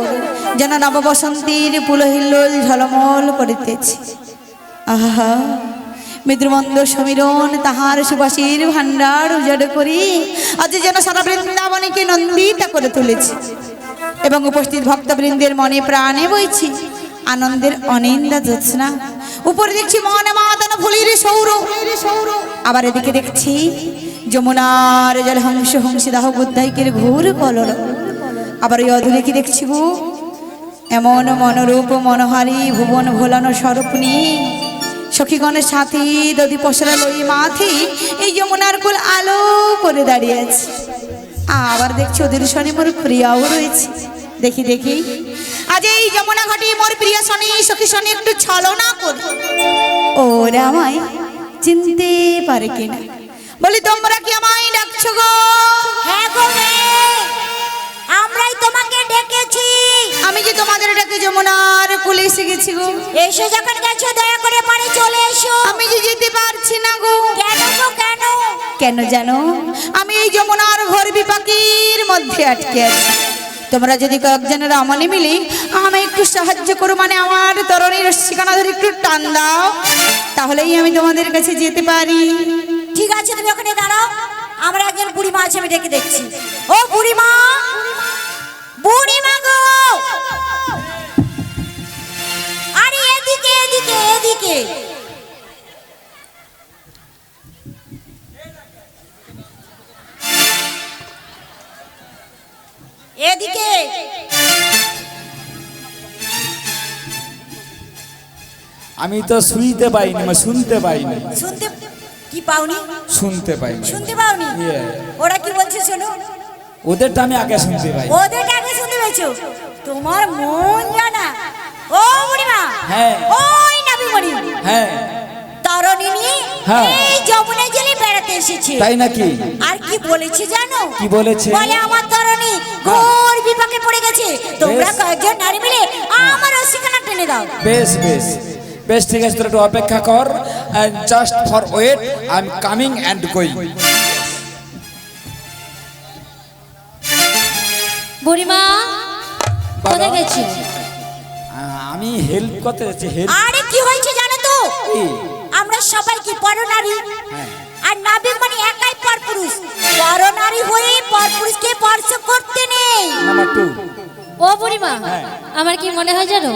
যেন নব বসন্তীর পুলহিল্লোল ঝলমল করিতেছে আহা মৃদুমন্দ সমীরণ তাহার সুবাসীর ভান্ডার উজাড় করি আজ যেন সারা বৃন্দাবনীকে নন্দিতা করে তুলেছে এবং উপস্থিত ভক্তবৃন্দের মনে প্রাণে বইছি আনন্দের অনিন্দা জ্যোৎস্না উপরে দেখছি মনে মাতানো ফুলির সৌর আবার এদিকে দেখছি যমুনার জল হংস হংসিদাহ বুদ্ধাইকের ঘোর কলর আবার এই অধুরে কি দেখছি গো এমন মনোরূপ মনোহারী ভুবন ভোলানো স্বরূপনি সখীগণের সাথী দধি পসরা লই মাথি এই যমুনার কুল আলো করে দাঁড়িয়ে আছে আবার দেখছি ওদের সনে মোর প্রিয়াও রয়েছে। দেখি দেখি আজ এই যমুনা ঘাটে মোর প্রিয় সনে সখী সনে একটু ছলনা করি, ওরা আমায় চিনতে পারে কিনা। বলি তোমরা কি আমায় ডাকছো গো? হ্যাঁ গো মেয়ে, আমরাই তোমাকে ডেকেছি। আমি যে তোমাদের ডাকে যমুনার কুলে এসে গেছি গো। এসে যখন গেছো দয়া করে পারে চলে এসো। আমি যে যেতে পারছি না গো। কেন গো কেন? কেন জানো? আমি এই যমুনার ঘর বিপাকের মধ্যে আটকে আছি। তোমরা যদি কয়েকজনের আমনে মিলে আমায় একটু সাহায্য করো, মানে আমার তরণীর রশ্মিখানা ধরে একটু টান দাও, তাহলেই আমি তোমাদের কাছে যেতে পারি। ঠিক আছে, তুমি ওখানে দাঁড়াও, আমরা একজন বুড়িমা আছে, আমি ডেকে দেখছি। ও বুড়িমা, বুড়িমা গো, আরে এদিকে এদিকে এদিকে। এদিকে আমি তো শুনতে পাইনি, শুনতে পাইনি, শুনতে কি পাওনি? শুনতে পাইনি। শুনতে পাওনি? Yeah. ওরা কি বলছে শোনো। ওদেরটা আমি আগে শুনতে পাই। ওদের আগে শুনতে পেয়েছো? তোমার মন জানা। ও বুড়িমা, হ্যাঁ। ওই নাবিমণি হ্যাঁ তরণী নিয়ে হ্যাঁ। এই যমুনায় জেলে বেড়াতে এসেছে। তাই নাকি? আর কি বলেছে জানো? কি বলেছে? বলে আমার তরণী ঘোর বিপাকে পড়ে গেছে, তোমরা বেশ। কয়েকজন নারী মিলে আমার রশিখানা টেনে দাও। বেশ বেশ বেশ, ঠিক আছে, তোরা একটু অপেক্ষা কর, just for wait, I am coming and going. বুড়িমা কোথায় গেছি? আমি হেল্প করতে যাচ্ছি। হেল্প? আরে কি হয়েছে জানো তো? আমরা সবাই কি পরনারী, আর নাবিমণি একাই পরপুরুষ। পরনারী হয়ে পরপুরুষকে স্পর্শ করতে নেই। নাম্বার 2। ও বুড়িমা, আমার কি মনে হয় জানো,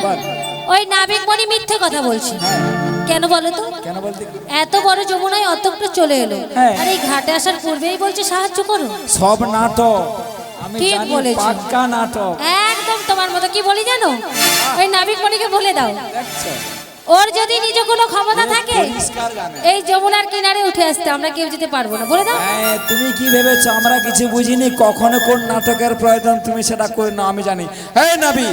ওই নাবিক মনি মিথ্যে কথা বলছি। কেন বলো তো? কেন বলতে? এত বড় যমুনায় অতটা চলে এলো, হ্যাঁ। আর এই ঘাটে আসার পূর্বেই বলছে সাহায্য করো। সব নাটক, আমি ঠিক জানি, বলেছো। পাক্কা নাটক। একদম তোমার মতো। কি বলি জানো, ওই নাবিক মনিকে বলে দাও, দেখছো? ওর যদি নিজ কোনো ক্ষমতা থাকে পরিষ্কার জানে। এই যমুনার কিনারে উঠে আসতে আমরা কেউ যেতে পারবো না। বলে দাও। হ্যাঁ, তুমি কি ভেবেছো আমরা কিছু বুঝিনি? কখনো কোন নাটকের প্রয়োজন তুমি সেটা করে না, আমি জানি। হ্যাঁ নাবি,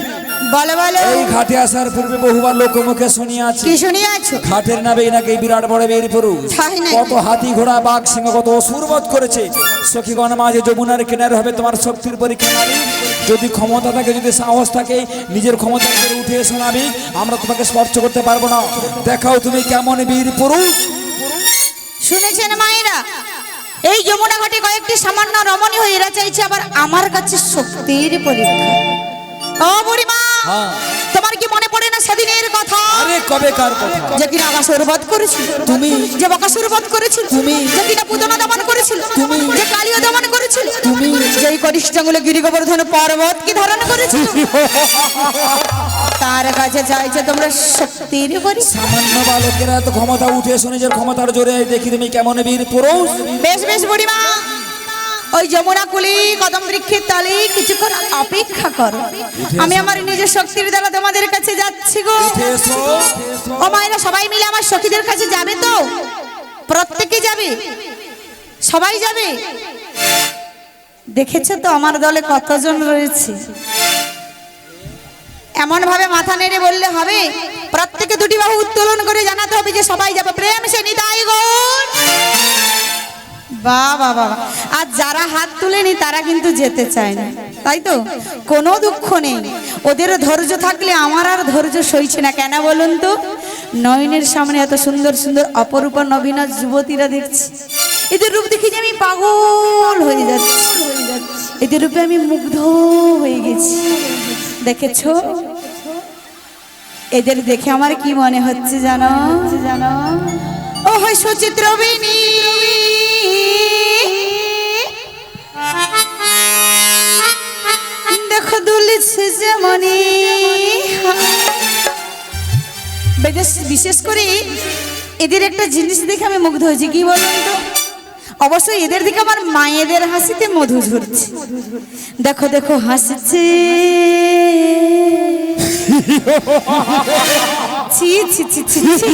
বলো বলো, এই ঘাটে আসার পূর্বে বহুবার লোকমুখে শুনিয়াছি, কি শুনিয়াছো? ঘাটের নাবে নাকি বিরাট বড় বীর পুরুষ, তাই নাকি? কত হাতি ঘোড়া বাঘ সিংহ কত অসুর বধ করেছে। সখীগণ মাঝে যমুনার কিনারে হবে তোমার শক্তির পরীক্ষা নাবি। যদি ক্ষমতা থাকে, যদি সাহস থাকে, নিজের ক্ষমতা করে উঠে এসো নাবি, আমরা তোমাকে স্পর্শ করতে পারবো না। দেখাও তুমি কেমন বীর পুরুষ। শুনেছেন মায়েরা, এই যমুনা ঘাটে কয়েকটি সামান্য রমণী হয়ে এরা চাইছে আবার আমার কাছে শক্তির পরীক্ষা। ও বুড়িমা, হ্যাঁ। তোমার কি মনে পড়ে না সেদিনের কথা? আরে কবে কার কথা? যে কিনা আকাশের বধ করেছিল তুমি, যে বকাসুর বধ করেছিল তুমি, যে কিনা পুতনা দমন করেছিল তুমি, যে কালিও দমন করেছিল তুমি, যেই করিষ্ঠাঙ্গুলে গিরি গোবর্ধন পর্বত কি ধারণ করেছিল তার কাছে চাইছে তোমরা শক্তির পরীক্ষা। সামান্য বালকেরা তো ক্ষমতা উঠে এসো নিজের ক্ষমতার জোরে, দেখি তুমি কেমন বীর পুরুষ। বেশ বেশ বুড়িমা, ওই যমুনা কুলি কদম বৃক্ষের তলে কিছুক্ষণ অপেক্ষা করো, আমি আমার নিজের শক্তির দ্বারা তোমাদের কাছে যাচ্ছি গো। উঠে এসো। ও মায়েরা, সবাই মিলে আমার সখীদের কাছে যাবে তো? প্রত্যেকে যাবে? সবাই যাবে? দেখেছো তো আমার দলে কতজন রয়েছে। এমন ভাবে মাথা নেড়ে বললে হবে, প্রত্যেকে দুটি বাহু উত্তোলন করে জানাতে হবে যে সবাই যাবে। প্রেম সে নিতাই গৌর। বাহ বাহ বাহ। আর যারা হাত তুলেনি তারা কিন্তু যেতে চায় না, তাই তো? কোনো দুঃখ নেই, ওদের ধৈর্য থাকলে আমার আর ধৈর্য সইছে না। কেন বলুন তো? নয়নের সামনে এত সুন্দর সুন্দর অপরূপা নবীনা যুবতীরা দেখছি, এদের রূপ দেখে যে আমি পাগল হয়ে যাচ্ছি, এদের রূপে আমি মুগ্ধ হয়ে গেছি। দেখেছো? এদের দেখে আমার কি মনে হচ্ছে জানো? ও হয় সুচিত্রবিনী, দেখো দুলিছে যেমনি। বিশেষ করে এদের একটা জিনিস দেখে আমি মুগ্ধ হয়েছি। কি বলুন তো? অবশ্যই এদের দিকে আমার মায়েদের হাসিতে মধু ঝরছে। দেখো দেখো হাসছে, ছি ছি ছি ছি ছি।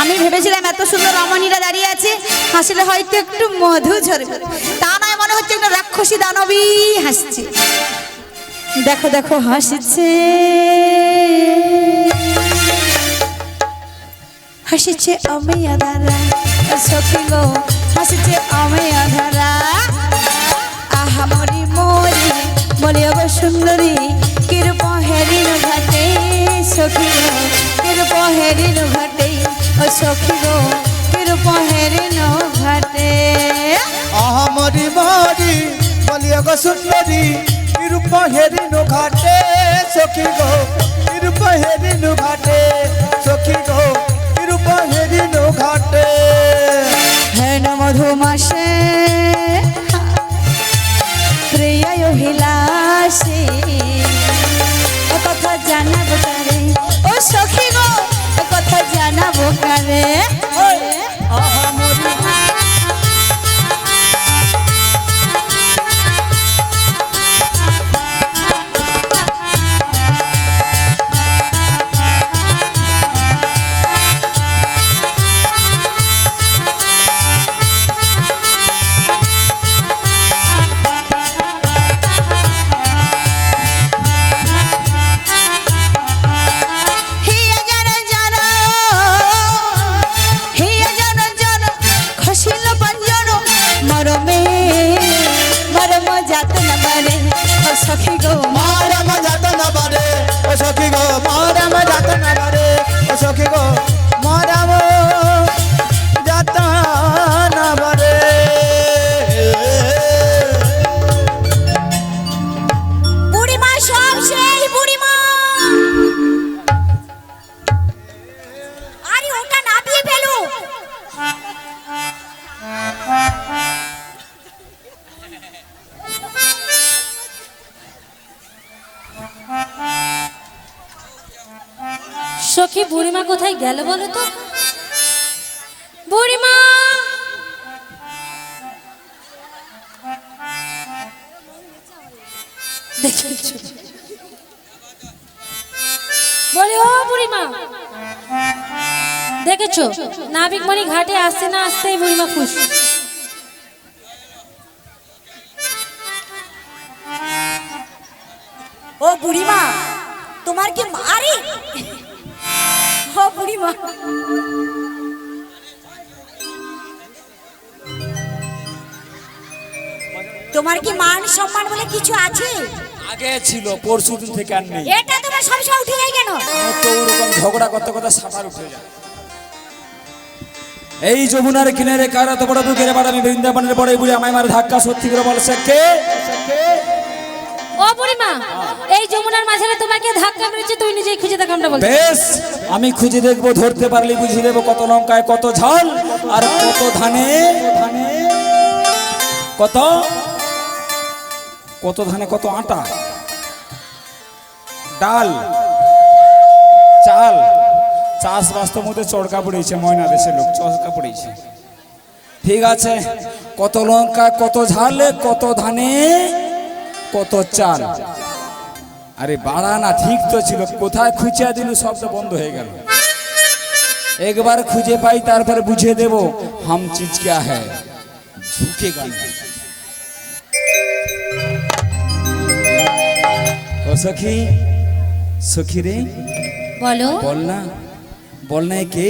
আমি ভেবেছিলাম এত সুন্দর রমণীরা দাঁড়িয়ে আছে, হাসলে হয়তো একটু মধু ঝরবে, তা নয়, মনে হচ্ছে একটা রাক্ষসী দানবী হাসছে। দেখো দেখো হাসছে, হাসছে আমি আধারা, সখী গো হাসছে আমি আধারা। আহা মরি মরি বলি গো সুন্দরী, কিরূপ হেরিন ঘাটে সখী গো, কিরূপ হেরিন ঘাটে ও সখী গো, কিরূপ হেরিন ঘাটে। আহামরি মরি বলিয়া গো সুন্দরী, রূপ হেরিনু ঘাটে সখী গো, রূপ হেরিনু ঘাটে সখী গো, রূপ হেরিনু ঘাটে। হেন মধুমাসে প্রিয় অভিলাষে, কথা জানাবো কারে ও সখী গো, কথা জানাবো কারে। সখী গো মারা মজাত না বারে ও সখী গো, মারা মজাত না বারে ও সখী গো, মারা মজাত না বারে। বুড়িমা সব সেই বুড়িমা, আরে ওটা নামিয়ে ফেলো। সখী বুড়িমা কোথায় গেল বলো তো? বুড়িমা, দেখেছো? বলি ও বুড়িমা, দেখেছো নাবিকমণি ঘাটে আসতে না আসতেই বুড়িমা খুশ। ও বুড়িমা, তোমার কি মারি? ও বুড়িমা, তোমার কি মান সম্মান বলে কিছু আছে? আগে ছিল, পরশু দিন থেকে আর নেই। এটা তোমার সবসময় উঠে যায় কেন? আমার তো ওরকম ঝগড়া করতে করতে সাঁতার উঠে যায়। এই যমুনার কিনারে কারা তো বড় বুকের বাড়ি, আমি বৃন্দাবনের বড় বুড়ি আমায় মার ধাক্কা সত্যি করে বলছে কে? ও বুড়িমা, এই যমুনার মাঝখানে তোমাকে ধাক্কা মেরেছে, তুমি নিজেই খুঁজে দেখো। আমরা বলছি বেশ, আমি খুঁজে দেখবো, ধরতে পারলে বুঝিয়ে দেবো কত লঙ্কায় কত ঝাল আর কত ধানে কত কত ধানে কত আটা, ডাল, চাল। চাষবাস তো মধ্যে চড়কা পড়েছে, ময়না দেশের লোক চড়কা পড়েছে। ঠিক আছে, কত লঙ্কা কত ঝাল কত ধানে কত চাল। আরে বাড়া না, ঠিক তো ছিল, কোথায় খুঁচিয়া দিল, শব্দ বন্ধ হয়ে গেল। একবার খুঁজে পাই তারপরে বুঝিয়ে দেব হাম চিজ ক্যা হ্যায়, ঝুঁকেগা না। ও সখী, সখী রে বলো। বল না কে?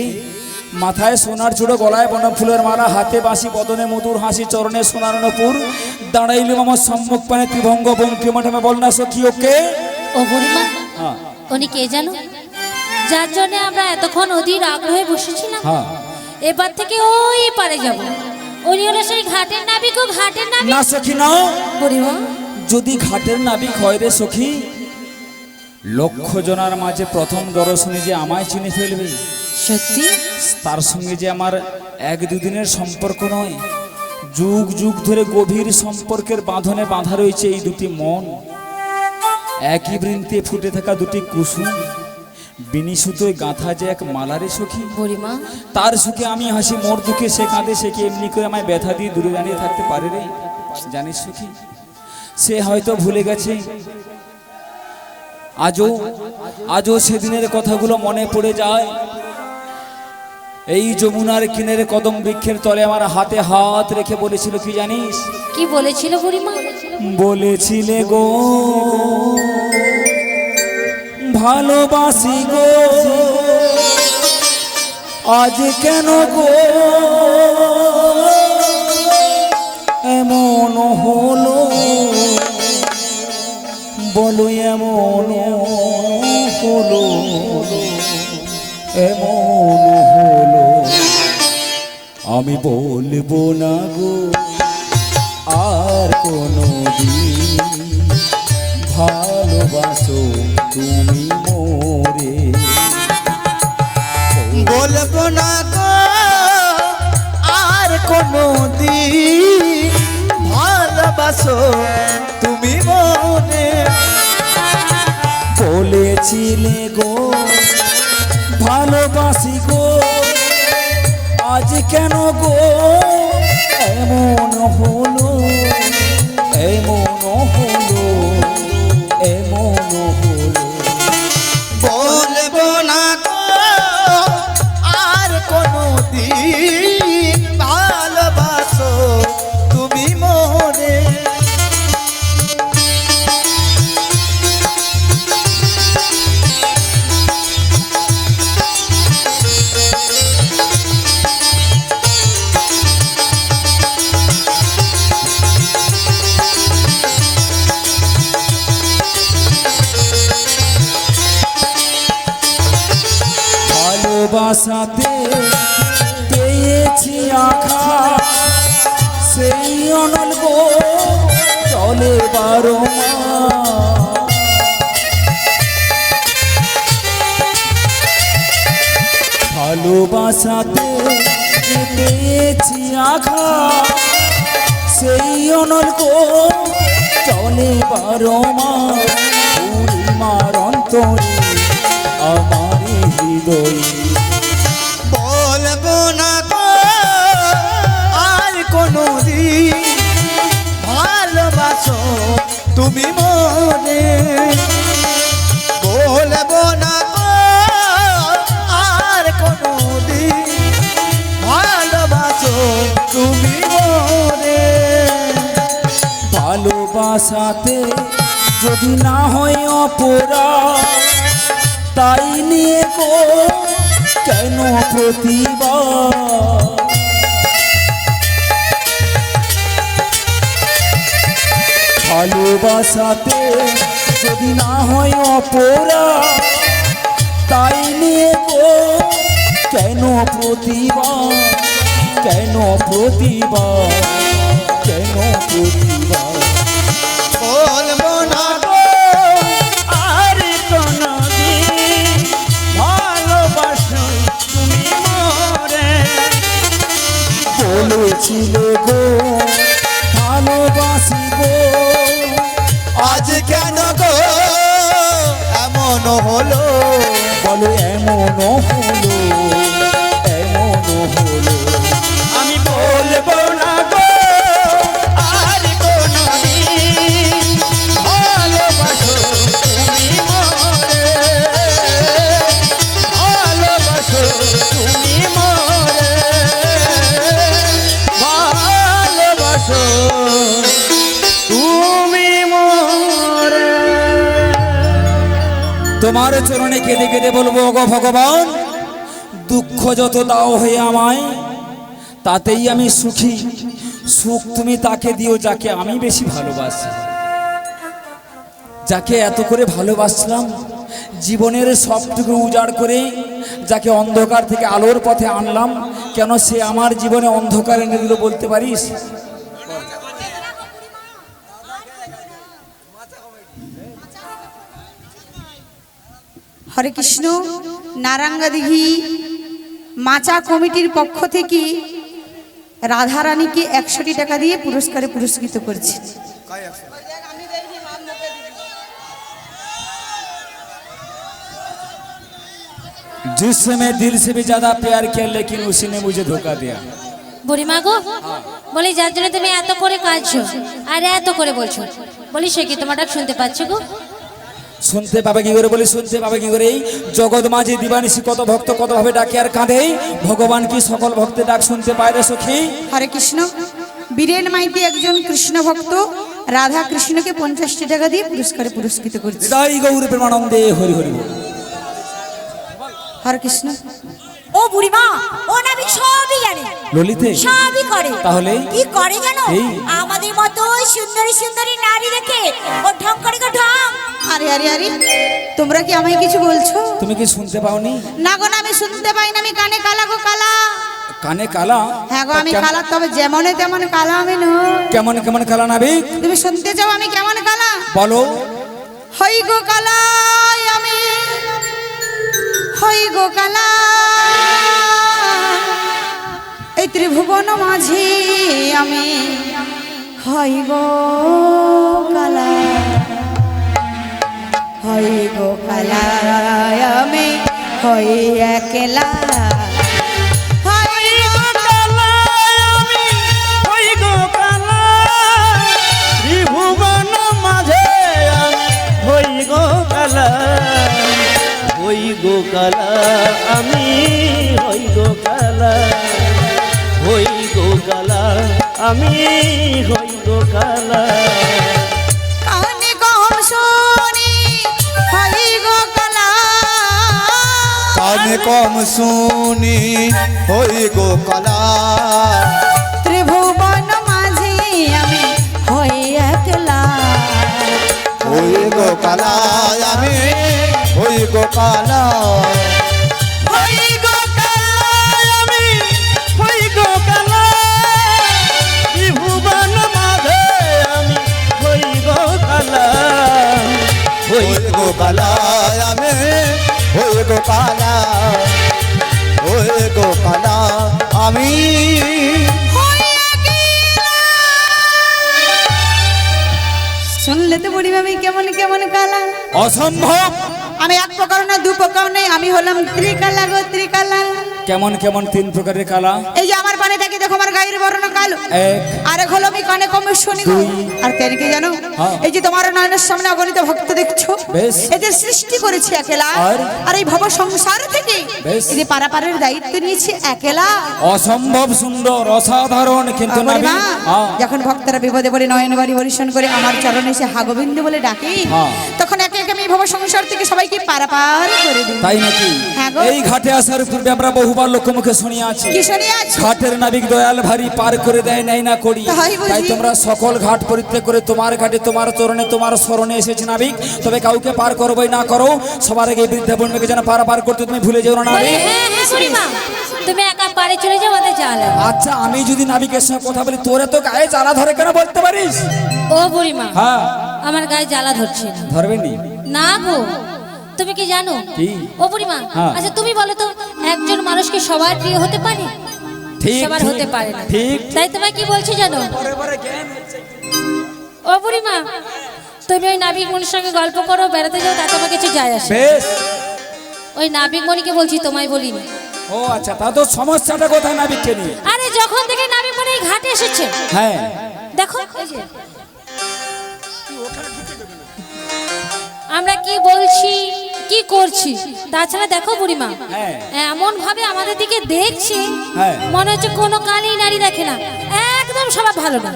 মাথায় সোনার চূড়ো, গলায় বনম ফুলের মালা, হাতে বাঁশি, বদনে মধুর হাসি, চরণে সোনার নপুর, দাঁড়াইলুম আমার সম্মুখ পানে ত্রিভঙ্গ বঙ্কি মাঠে। বল না সখী ওকে? ও বুড়িমা, হ্যাঁ উনি কে জানো? যার জন্য আমরা এতক্ষণ অধীর আগ্রহে বসেছিলাম। হ্যাঁ, এবার থেকে ওই পারে যাব। উনি হলো সেই ঘাটের নাবিক। ও ঘাটের নাবিক না সখী না। বুড়িমা, যদি ঘাটের নাবিক হয় রে সখী, লক্ষ জনার মাঝে প্রথম দর্শনে যে আমায় চিনে ফেলবে, সত্যি? তার সঙ্গে যে আমার এক দুদিনের সম্পর্ক নয়, যুগ যুগ ধরে গভীর সম্পর্কের বাঁধনে বাঁধা রয়েছে এই দুটি মন। একই বৃন্তে ফুটে থাকা দুটি কুসুম, বিনি সুতোয় গাঁথা যে এক মালারে সখী। বুড়িমা, তার সুখে আমি হাসি, মোর দুঃখে সে কাঁদে। সে কি এমনি করে আমায় ব্যথা দিয়ে দূরে দাঁড়িয়ে থাকতে পারে রে? জানিস সখী, সে হয়তো ভুলে গেছে। আজও সেদিনের কথাগুলো মনে পড়ে যায়। এই যমুনার কিনারে কদম বৃক্ষের তলে আমার হাতে হাত রেখে বলেছিল কি জানিস? কি বলেছিল বুড়িমা? বলেছিলে গো ভালোবাসি গো আজ কেন গো এমন হলো, বলো এমন হলো, এমন হলো। আমি বলবো না গো আর কোনো দিন ভালোবাসো তুমি মোরে। বলবো না গো আর কোনো দিন ভালোবাসো তুমি মনে। বলেছিলে গো ভালোবাসি গো আজ কেন গো এমন হলো, এমন হলো, এমন হলো। বলবো না গো আর কোনো দিন ভালোবাসো তুমি মনে। ভালোবাসাতে পেয়েছি আখা সেই অনল গো চলে 12 মাস। ভালোবাসাতে পেয়েছি আখা সেই অনল গো চলে 12 মাস। পূর্ণিমার অন্তরে আমার হৃদয়। বলবো না গো আর কোনো দিন ভালোবাসো তুমি মনে। বলবো না গো আর কোনো দিন ভালোবাসো তুমি মনে। ভালোবাসাতে যদি না হয় অপরাধ তাই নিয়ে গো কেন প্রতিবাদ। ভালোবাসাতে যদি না হয় অপরাধ তাই নিয়ে গো কেন প্রতিবাদ, কেন প্রতিবাদ, কেন প্রতিবাদ। বলবো না গো আর কোনো দিন ভালোবাসো তুমি মোরে। বলেছিলে গো ভালোবাসি গো আজ কেন গো এমন হলো, বলো এমন হলো, এমন হলো। আমি বলবো না গো আর কোনো দিন ভালোবাসো তুমি মোরে। ভালোবাসো তুমি মোরে। ভালোবাসো তুমি মোরে। তোমার চরণে কেঁদে কেঁদে বলবো গো ভগবান দুঃখ যত দাও হয়ে আমায় তাতেই আমি সুখী। সুখ তুমি তাকে দিও যাকে আমি বেশি ভালোবাসি। যাকে এত করে ভালোবাসলাম জীবনের সবটুকু উজাড় করে যাকে অন্ধকার থেকে আলোর পথে আনলাম, কেন সে আমার জীবনে অন্ধকার এনে দিল বলতে পারিস? হরে কৃষ্ণ। নারাঙ্গা দিঘি মাচা কমিটির পক্ষ থেকে রাধারানীকে 100টি টাকা দিয়ে পুরস্কারে পুরস্কৃত করছে। जिसमें दिल से भी ज्यादा प्यार किया लेकिन उसी ने मुझे धोखा दिया। বুড়িমা গো, বলি যার জন্য তুমি এত করে কাঁদছো আর এত করে বলছো, বলি সে কি তোমার ডাক শুনতে পাচ্ছে গো? শুনতে পাবে কি করে বলি, শুনতে পাবে কি করে? এই জগৎ মাঝে দিবানিশি কত ভক্ত কত ভাবে ডাকে আর কাঁদে, ভগবান কি সকল ভক্তের ডাক শুনতে পায় রে সখী? হরে কৃষ্ণ। বীরেন মাইতি একজন কৃষ্ণ ভক্ত রাধা কৃষ্ণকে 50টি টাকা দিয়ে পুরস্কারে পুরস্কৃত করছে। হৃদয় গৌর প্রেমানন্দে হরি হরি বল। হরে কৃষ্ণ। ও বুড়িমা, ও নামি সবই জানে, ললিতে সবই করে। তাহলে কি করে জানো? এই। আমাদের মতো সুন্দরী সুন্দরী নারী দেখে ও ঢং করে গো ঢং। আরে আরে আরে, তোমরা কি আমায় কিছু বলছো? তুমি কি শুনতে পাওনি? না গো না, আমি শুনতে পাই না, আমি কানে কালা গো কালা। কানে কালা? হ্যাঁ গো আমি কালা, তবে যেমনে তেমন কালা আমি নই। কেমন কেমন কালা নাবিক? তুমি শুনতে চাও আমি কেমন কালা? বলো। হই গো কালা আমি, হই গো কালা, এই ত্রিভুবন মাঝে আমি হই গো কালা, হই গো কালা আমি, হই একলা, হই গো কালা আমি, ওই গো কালা ত্রিভুবন মাঝে আমি, ওই গো কালা, ওই গো কালা আমি, ওই গো কালা, ওই গো কালা আমি, ওই গো কালা। কানে কম শুনি হই গো কালা, কানে কম শুনি হই গো কালা, ত্রিভুবন মাঝে আমি হই একলা, হই গো কালা আমি, হই গো কালা, ওই গো কালা আমি, ওই গো কালা ত্রিভুবন মাঝে আমি, ওই গো কালা, ওই হই গো কালা আমি, হই গো কালা, হই গো কালা আমি। শুনলে তো বুড়ি আমি কেমন কেমন কালা? অসম্ভব। আমি এক প্রকার না দু প্রকার নেই, আমি হলাম ত্রিকালা গো ত্রিকালা। কেমন কেমন তিন প্রকারের কালা? এই যে আমার পানেটাকে দেখো, আমার গায়ের বর্ণ কালো, এক, আরেক হলো আমি কানে কম শুনি গো, আর কেন কি জানো? হ্যাঁ। এই যে তোমার নয়নের সামনে অগণিত ভক্ত দেখছো, বেশ। এদের সৃষ্টি করেছি একলা, আর? আর এই ভব সংসার থেকে বেশ। এই যে পারাপারের দায়িত্ব নিয়েছি একলা। অসম্ভব সুন্দর অসাধারণ, কিন্তু আমার নাবিক মা, যখন ভক্তরা বিপদে পড়ে নয়ন বাড়ি পরিশন করে আমার চরণে এসে হাগোবিন্দ বলে ডাকি, হ্যাঁ। তখন একে একে আমি ভব সংসার থেকে সবাইকে পারাপার করে দিই। তাই নাকি? হ্যাঁ গো। এই ঘাটে আসার পূর্বে আমরা বহুবার লোকমুখে শুনিয়াছি কি শুনিয়ে আছো? ঘাটের নাবিক দয়াল ভারী পার করে দেয় নাই না করি। তাই বুঝি? তাই তোমরা সকল ঘাট পরিত্যাগ করে তোমার ঘাটে তোমার চরণে তোমার স্মরণে এসেছে নাবিক, তবে কাউকে পার করবোই না করো, সবার আগে বৃদ্ধা বোনকে যেন পার করতে তুমি ভুলে যেও না বলি, নাবিক। হ্যাঁ হ্যাঁ বুড়িমা, তুমি একা পারে চলে যাও, আমাদের জ্বালা। আচ্ছা আমি যদি নাবিকের সঙ্গে কথা বলি, তোরে তো গায়ে জ্বালা ধরে কেন বলতে পারিস? ও বুড়িমা, হ্যাঁ, আমার গায়ে জ্বালা ধরছে না। ধরবে নি? না গো, তুমি কি জানো? কি? ও বুড়িমা, হ্যাঁ। আচ্ছা তুমি বলো তো, একজন মানুষকে সবার প্রিয় হতে পারে? ঠিক সবার ঠিক, হতে পারে না। ঠিক। তাই তোমায় কি বলছি জানো? ও বুড়িমা, তুমি ওই নাবিক মনির সঙ্গে গল্প করো, বেড়াতে যাও, তাতে আমার কিছু যায় আসে। বেশ। ওই নাবিক মনিকে বলছি, তোমায় বলিনি। ও আচ্ছা, তা তো সমস্যাটা কোথায় নাবিককে নিয়ে? আরে যখন থেকে নাবিক মনি এই ঘাটে এসেছে, হ্যাঁ, দেখো এই যে, আমরা কি বলছি কি করছি, তাছাড়া দেখো বুড়িমা, হ্যাঁ। এমন ভাবে আমাদের দিকে দেখছে, হ্যাঁ। মনে হচ্ছে কোনো কালেই নারী দেখে না, একদম স্বভাব ভালো না।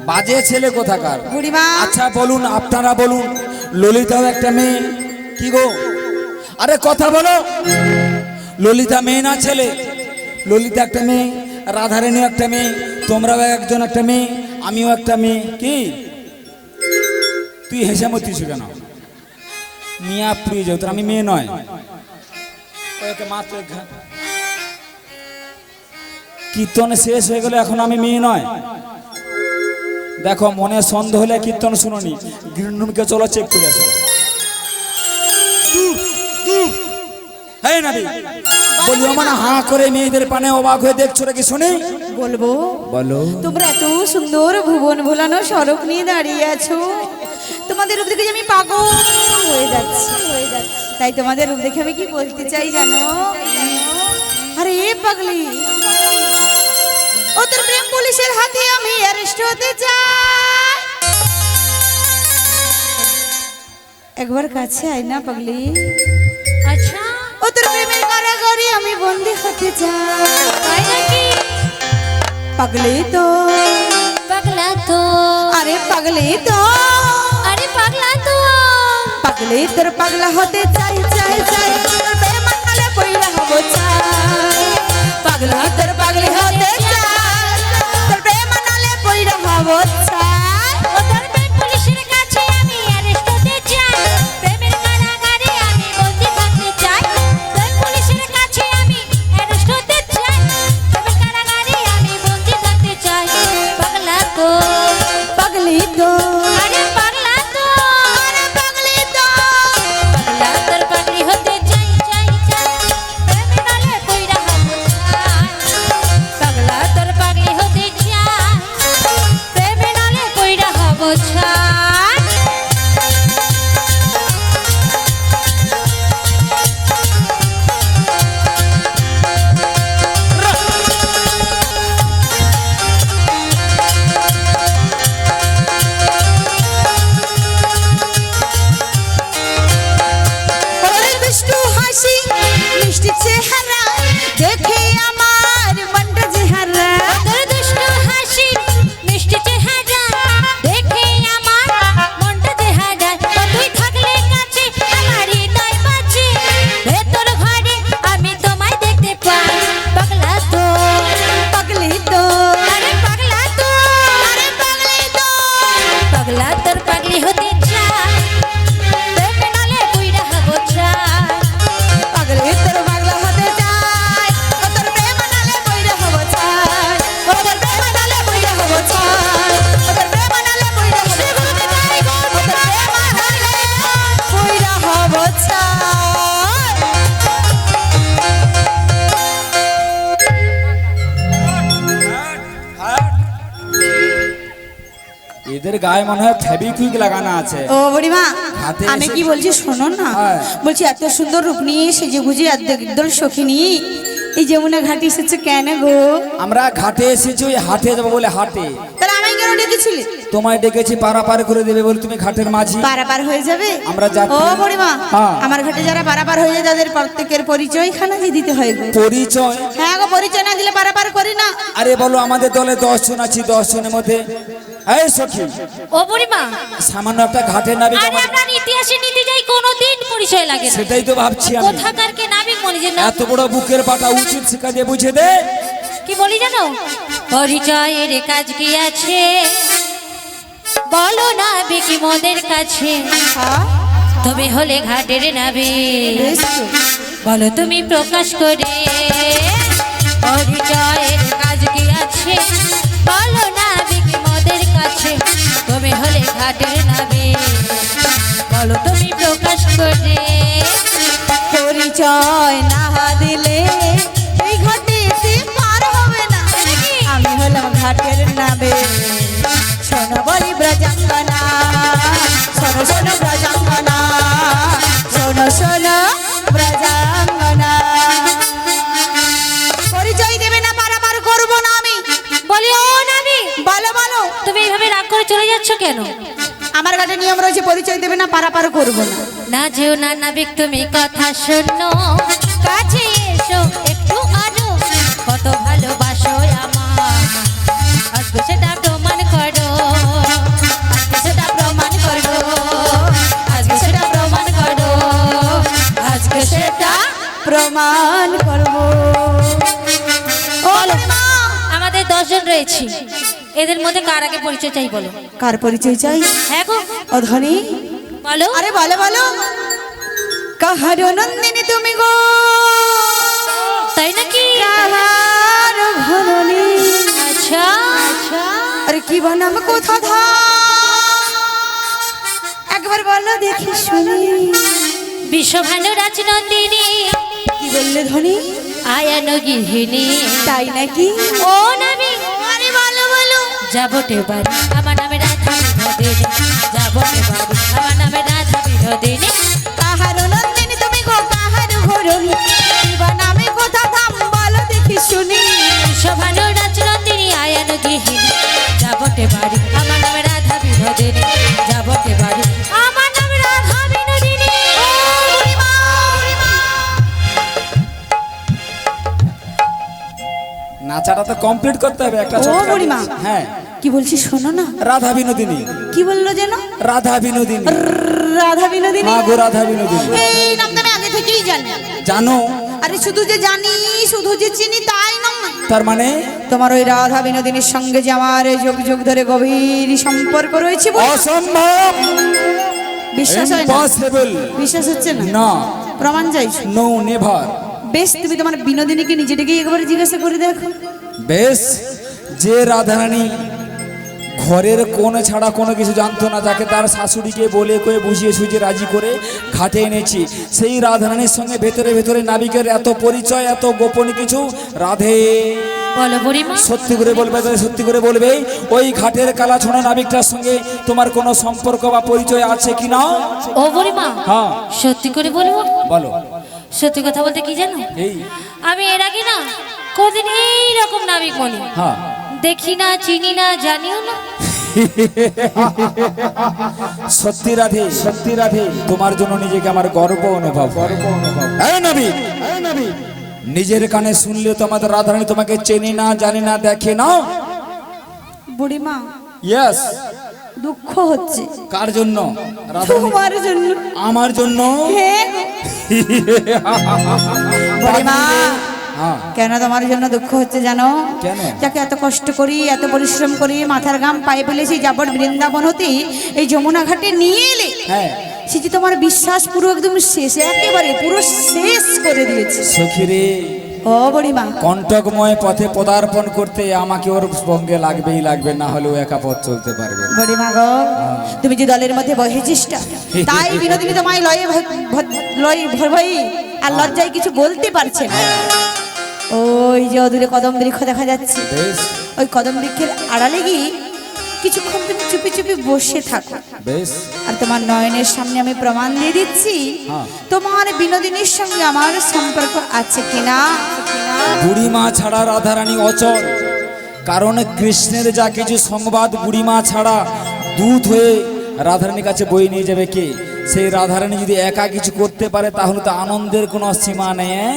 বাজে ছেলে কোথাকার। বুড়িমা, আচ্ছা বলুন, আপনারা বলুন, ললিতাও একটা মেয়ে কি গো? আরে কথা বলো। ললিতা মেয়ে না ছেলে? ললিতা একটা মেয়ে, রাধারানীও একটা মেয়ে, তোমরাও একজন একটা মেয়ে, আমিও একটা মেয়ে। কি তুই হেসে মতিস কেন? মিয়া প্রিয় যেহেতু আমি মেয়ে নয়, ওকে মাত্র কীর্তন শেষ হয়ে গেল, এখন আমি মেয়ে নয়। দেখো মনে সন্দেহ হলে কীর্তন শুনোনি, গ্রিন রুমকে চলো চেক করে আসো। এই নাবি বলিও মানে হাঁ করে মেয়েদের পানে অবাক হয়ে দেখছো নাকি শুনি? বলবো, বলো। তোমরা এত সুন্দর ভুবন ভোলানো সড়ক নিয়ে দাঁড়িয়ে আছো, তোমাদের রূপ দেখে যে আমি পাগল হয়ে যাচ্ছি। তাই তোমাদের রূপ দেখে আমি কি বলতে চাই জানো? আরে এ পাগলি, ও তোর প্রেম পুলিশের হাতে আমি অ্যারেস্ট হতে চাই। একবার কাছে আয় না পাগলি। আচ্ছা ও তোর প্রেমের কারাগারে আমি বন্দি হতে চাই। তাই নাকি? পাগলি তো, পাগলা তো, আরে পাগলি তো, আরে পাগলা তো, পাগলি তোর পাগলা হতে চাই চাই চাই, তোর প্রেম মানালে পইরা হব চাই। পাগলি তোর পাগলি হতে চাই, তোর প্রেম মানালে পইরা হব চাই। ও তোর প্রেম পুলিশের কাছে আমি অ্যারেস্ট হতে চাই, প্রেমের কারাগারে আমি বন্দি থাকতে চাই। প্রেম পুলিশের কাছে আমি অ্যারেস্ট হতে চাই, প্রেমের কারাগারে আমি বন্দি থাকতে চাই। পাগলা তো, পাগলি তো, আরে পাগলা তো, আরে পাগলি তো, পাগলা তোর পাগলি হতে চাই চাই চাই, প্রেমে নালে কইরা হব চাই। পাগলা তোর পাগলি হতে চাই, প্রেমে নালে কইরা হব চাই। ওরে দুষ্টু হাসি মিষ্টি চেহারা দেখে আমার মনটা যে হারা। তোর দুষ্টু হাসি মিষ্টি চেহারা দেখে আমার মনটা যে হারায়। ও তুই থাকলে কাছে আমার হৃদয় বাজে, ভেতর ঘরে আমি তোমায় দেখতে পাই। পাগলা তো, পাগলি তো, আরে পাগলা তো, আরে পাগলি তো, পাগলা তোর পাগলি হতে চাই, প্রেমে নালে কইরা হব চাই। পাগলি তোর পাগলা হতে চাই, ও তোর প্রেম নালে বইরা হব চাই। ও তোর প্রেম নালে বইরা হব চাই, ও তোর প্রেম নালে বইরা হব চাই। ও তোর প্রেম নালে বইরা হব চাই। এদের গায়ে মনে হয় ফেবিকুইক লাগানো আছে। ও বুড়িমা, হাতে আমি এসে- কি বলছি শোনো না। হ্যাঁ। বলছি এত সুন্দর রূপ নিয়ে সেজে গুজে একদল সখিনী এই যমুনা ঘাটে এসেছে কেন গো? আমরা ঘাটে এসেছি ওই হাটে যাবো বলে হাটে। তাহলে আমায় কেন ডেকেছিলে? তোমায় ডেকেছি পারাপার করে দেবে বলে তুমি ঘাটের মাঝি। পারাপার হয়ে যাবে? আমরা যাত্রী। ও বুড়িমা, হ্যাঁ। আমার ঘাটে যারা পারাপার হয়ে যায় তাদের প্রত্যেকের পরিচয়খানা যে দিতে হয় গো। পরিচয়? হ্যাঁ গো, পরিচয় না দিলে পারাপার করি না। আরে বলো আমাদের দলে 10 জন আছি, 10 জনের মধ্যে এই সখী ও বুড়িমা, সামান্য একটা ঘাটের নাবিক আরে আমাদের- আমরা ইতিহাসে নিতে যাই কোনোদিন পরিচয় লাগে না। সেটাই তো ভাবছি আমি। কোথাকার কে নাবিক মনে যে না। এত বড় বুকের পাটা উচিত শিক্ষা দিয়ে বুঝে দে। কি বলি জানো? পরিচয়ের কাজ কি আছে বলো না বিকি মোদের কাছে, হ্যাঁ, তুমি হলে ঘাটের নাবি, বেশ তো। বলো তুমি প্রকাশ করে। পরিচয়ের কাজ কি আছে বলো না বিকি মোদের কাছে, তুমি হলে ঘাটের নাবি, বলো তুমি প্রকাশ করে। পরিচয় না দিলে এই ঘাটে এসে পার হবে না। আমি হলাম ঘাটের নাবে, শোনো বলি ব্রজাঙ্গনা, শোনো শোনো ব্রজাঙ্গনা, শোনো শোনো ব্রজাঙ্গনা। পরিচয় দেবে না, পারাপার করবো না আমি। বলি ও নাবি, বলো বলো, তুমি এইভাবে রাগ করে চলে যাচ্ছ কেন? আমার ঘাটে নিয়ম রয়েছে, পরিচয় দেবে না, পারাপার করবো না। না যেও না নাবিক তুমি কথা শোনো, কাছে এসো একটু আরো, কত ভালোবাসো আমার, আজকে সেটা প্রমাণ করো, আজকে সেটা প্রমাণ করো, আজকে সেটা প্রমাণ করো, আজকে সেটা। প্রমাণ করবো। ও মা, আমাদের 10 জন রয়েছি, এদের মধ্যে কার আগে পরিচয় চাই বলো? কার পরিচয় চাই? হ্যাঁ গো ও ধনী, বলো। আরে বলো বলো, কাহার নন্দিনী তুমি গো, তাই নাকি? কাহার ঘরণী। আচ্ছা আরে কি বানাম কোথা ধা, একবার বলো দেখি শুনি। বিশ্বভানু রাজনন্দিনী, কি বললে ধনী? আয়ান গৃহিণী, তাই নাকি? ও নাবি, আরে বলো বলো, যাবটে বাড়ি আমার নামে রাধা বিনোদিনী, যাবটে বাড়ি আমার নামে রাধা বিনোদিনী, কাহার নন্দিনী তুমি গো, কাহার ঘরণী, কি বানামে কোথা ধাম, বলো দেখি শুনি। বিশ্বভানু রাজনন্দিনী, আয়ান গৃহিণী, যাবটে বাড়ি আমার নামে রাধা বিনোদিনী, যাবটে বাড়ি আমার নামে রাধা বিনোদিনী। পাঁচাটা তো কমপ্লিট করতে হবে একটা ও ছোট্ট বুড়িমা। হ্যাঁ কি বলছি শোনো না, রাধা বিনোদিনী। কি বললো যেন? রাধা বিনোদিনী। রাধা বিনোদিনী। মা গো রাধা বিনোদিনী। এই নামটা আমি আগে থেকেই জানি। জানো? আরে শুধু যে জানি, শুধু যে চিনি তাই নয়। তার মানে তোমার ওই রাধা বিনোদিনীর সঙ্গে যে আমার যুগ যুগ ধরে গভীর সম্পর্ক রয়েছে বলে অসম্ভব, বিশ্বাস হয় না? ইম্পসিবল। বিশ্বাস হচ্ছে না? না, প্রমাণ চাইছো? No never. বেশ, তুমি তোমার বিনোদিনীকে নিজেটাকে একবার জিজ্ঞাসা করে দেখো। বেশ, যে রাধারানী ঘরের কোণ ছাড়া কোনো কিছু জানতো না, যাকে তার শাশুড়িকে বলে কয়ে বুঝিয়ে সুঝিয়ে রাজি করে ঘাটে এনেছি, সেই রাধারানীর সঙ্গে ভেতরে ভেতরে নাবিকের এত পরিচয়, এত গোপন কিছু। রাধে, বলো বুড়িমা। সত্যি করে বলবে, সত্যি করে বলবে, ওই ঘাটের কালা ছোঁড়া নাবিকটার সঙ্গে তোমার কোনো সম্পর্ক বা পরিচয় আছে কি না? ও বুড়িমা, হ্যাঁ সত্যি করে বলবো? বলো। সত্যি কথা বলতে কি জানো, এই আমি এর আগে না কোনদিন এইরকম নাবিক মনে হ্যাঁ দেখি না, চিনি না, জানিও না। সত্যি রাধে, সত্যি রাধে, তোমার জন্য নিজেকে আমার গর্ব অনুভব। এই নবী, নিজের কানে শুনলে তো আমাদের রাধারানী তোমাকে চেনে না, জানে না, দেখে না। বুড়িমা, ইয়েস। দুঃখ হচ্ছে। কার জন্য? রাধারানী। তোমার জন্য। আমার জন্য? হ্যাঁ গো। বুড়িমা, হ্যাঁ। কেন তোমার জন্য দুঃখ হচ্ছে জানো? কেন? যাকে এত কষ্ট করি, এত পরিশ্রম করি, মাথার ঘাম পায়ে ফেলেছি, যাবট বৃন্দাবন হতে এই যমুনা ঘাটে নিয়ে এলে, হ্যাঁ, সে যে তোমার বিশ্বাস পুরো একদম শেষ, একেবারে পুরো শেষ করে দিয়েছে। সখী রে, ও বুড়িমা, কণ্টকময় পথে পদার্পণ করতে আমাকে ওর সঙ্গে লাগবেই লাগবে, না হলে ও একা পথ চলতে পারবে না। বুড়িমা গো, তুমি যে দলের মধ্যে বহেছিসটা, তাই বিনোদিনী তোমায় লয়ে ভয় আর লজ্জায় কিছু বলতে পারছে না। ওই যে অদূরে কদম বৃক্ষ দেখা যাচ্ছে, বেশ, ওই কদম বৃক্ষের আড়ালে গিয়ে কিছুক্ষণ তুমি চুপি চুপি বসে থাকো। বেশ। আর তোমার নয়নের সামনে আমি প্রমাণ দিয়ে দিচ্ছি, হ্যাঁ। তোমার বিনোদিনীর সঙ্গে আমার সম্পর্ক আছে কিনা। বুড়িমা ছাড়া রাধারানী অচল, কারণ কৃষ্ণের যা কিছু সংবাদ বুড়িমা ছাড়া দূত হয়ে রাধারানীর কাছে বই নিয়ে যাবে কে? সেই রাধারানী যদি একা কিছু করতে পারে তাহলে তো আনন্দের কোনো সীমা নেই।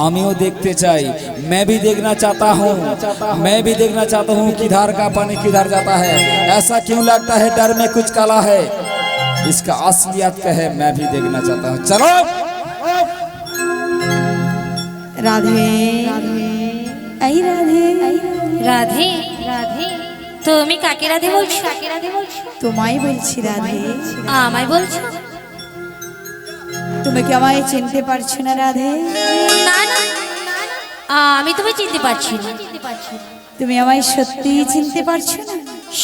আমিও দেখতে চাই, मैं भी देखना चाहता हूँ, मैं भी देखना चाहता हूँ किधर का पानी किधर जाता है, ऐसा क्यों लगता है डर में कुछ काला है, इसका असलियत क्या है मैं भी देखना चाहता हूँ। चलो রাধে, এই রাধে, রাধে, রাধে, তুমি কাকে রাধে বলছো? কাকে রাধে বলছো? তোমায় বলছি রাধে। আমায় বলছো? তুমি কি আমায় চিনতে পারছো না রাধে? না না, আমি তোমায় চিনতে পারছি না। তুমি আমায় সত্যিই চিনতে পারছো না?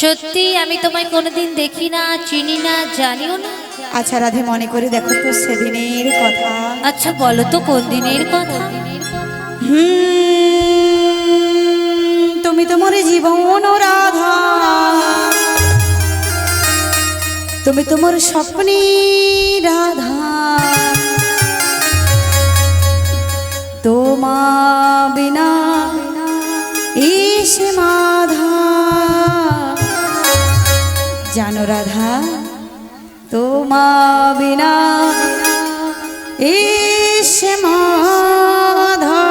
সত্যি আমি তোমায় কোনোদিন দেখি না, চিনি না, জানিও না। আচ্ছা রাধে, মনে করে দেখো তো সেদিনের কথা। আচ্ছা বলো তো কোন দিনের কথা? তুমি তোমার জীবন রাধা, তুমি তোমার স্বপ্নে রাধা, তোমা বিনা এসে মাধা, জানো রাধা, তোমা বিনা এসে মাধা।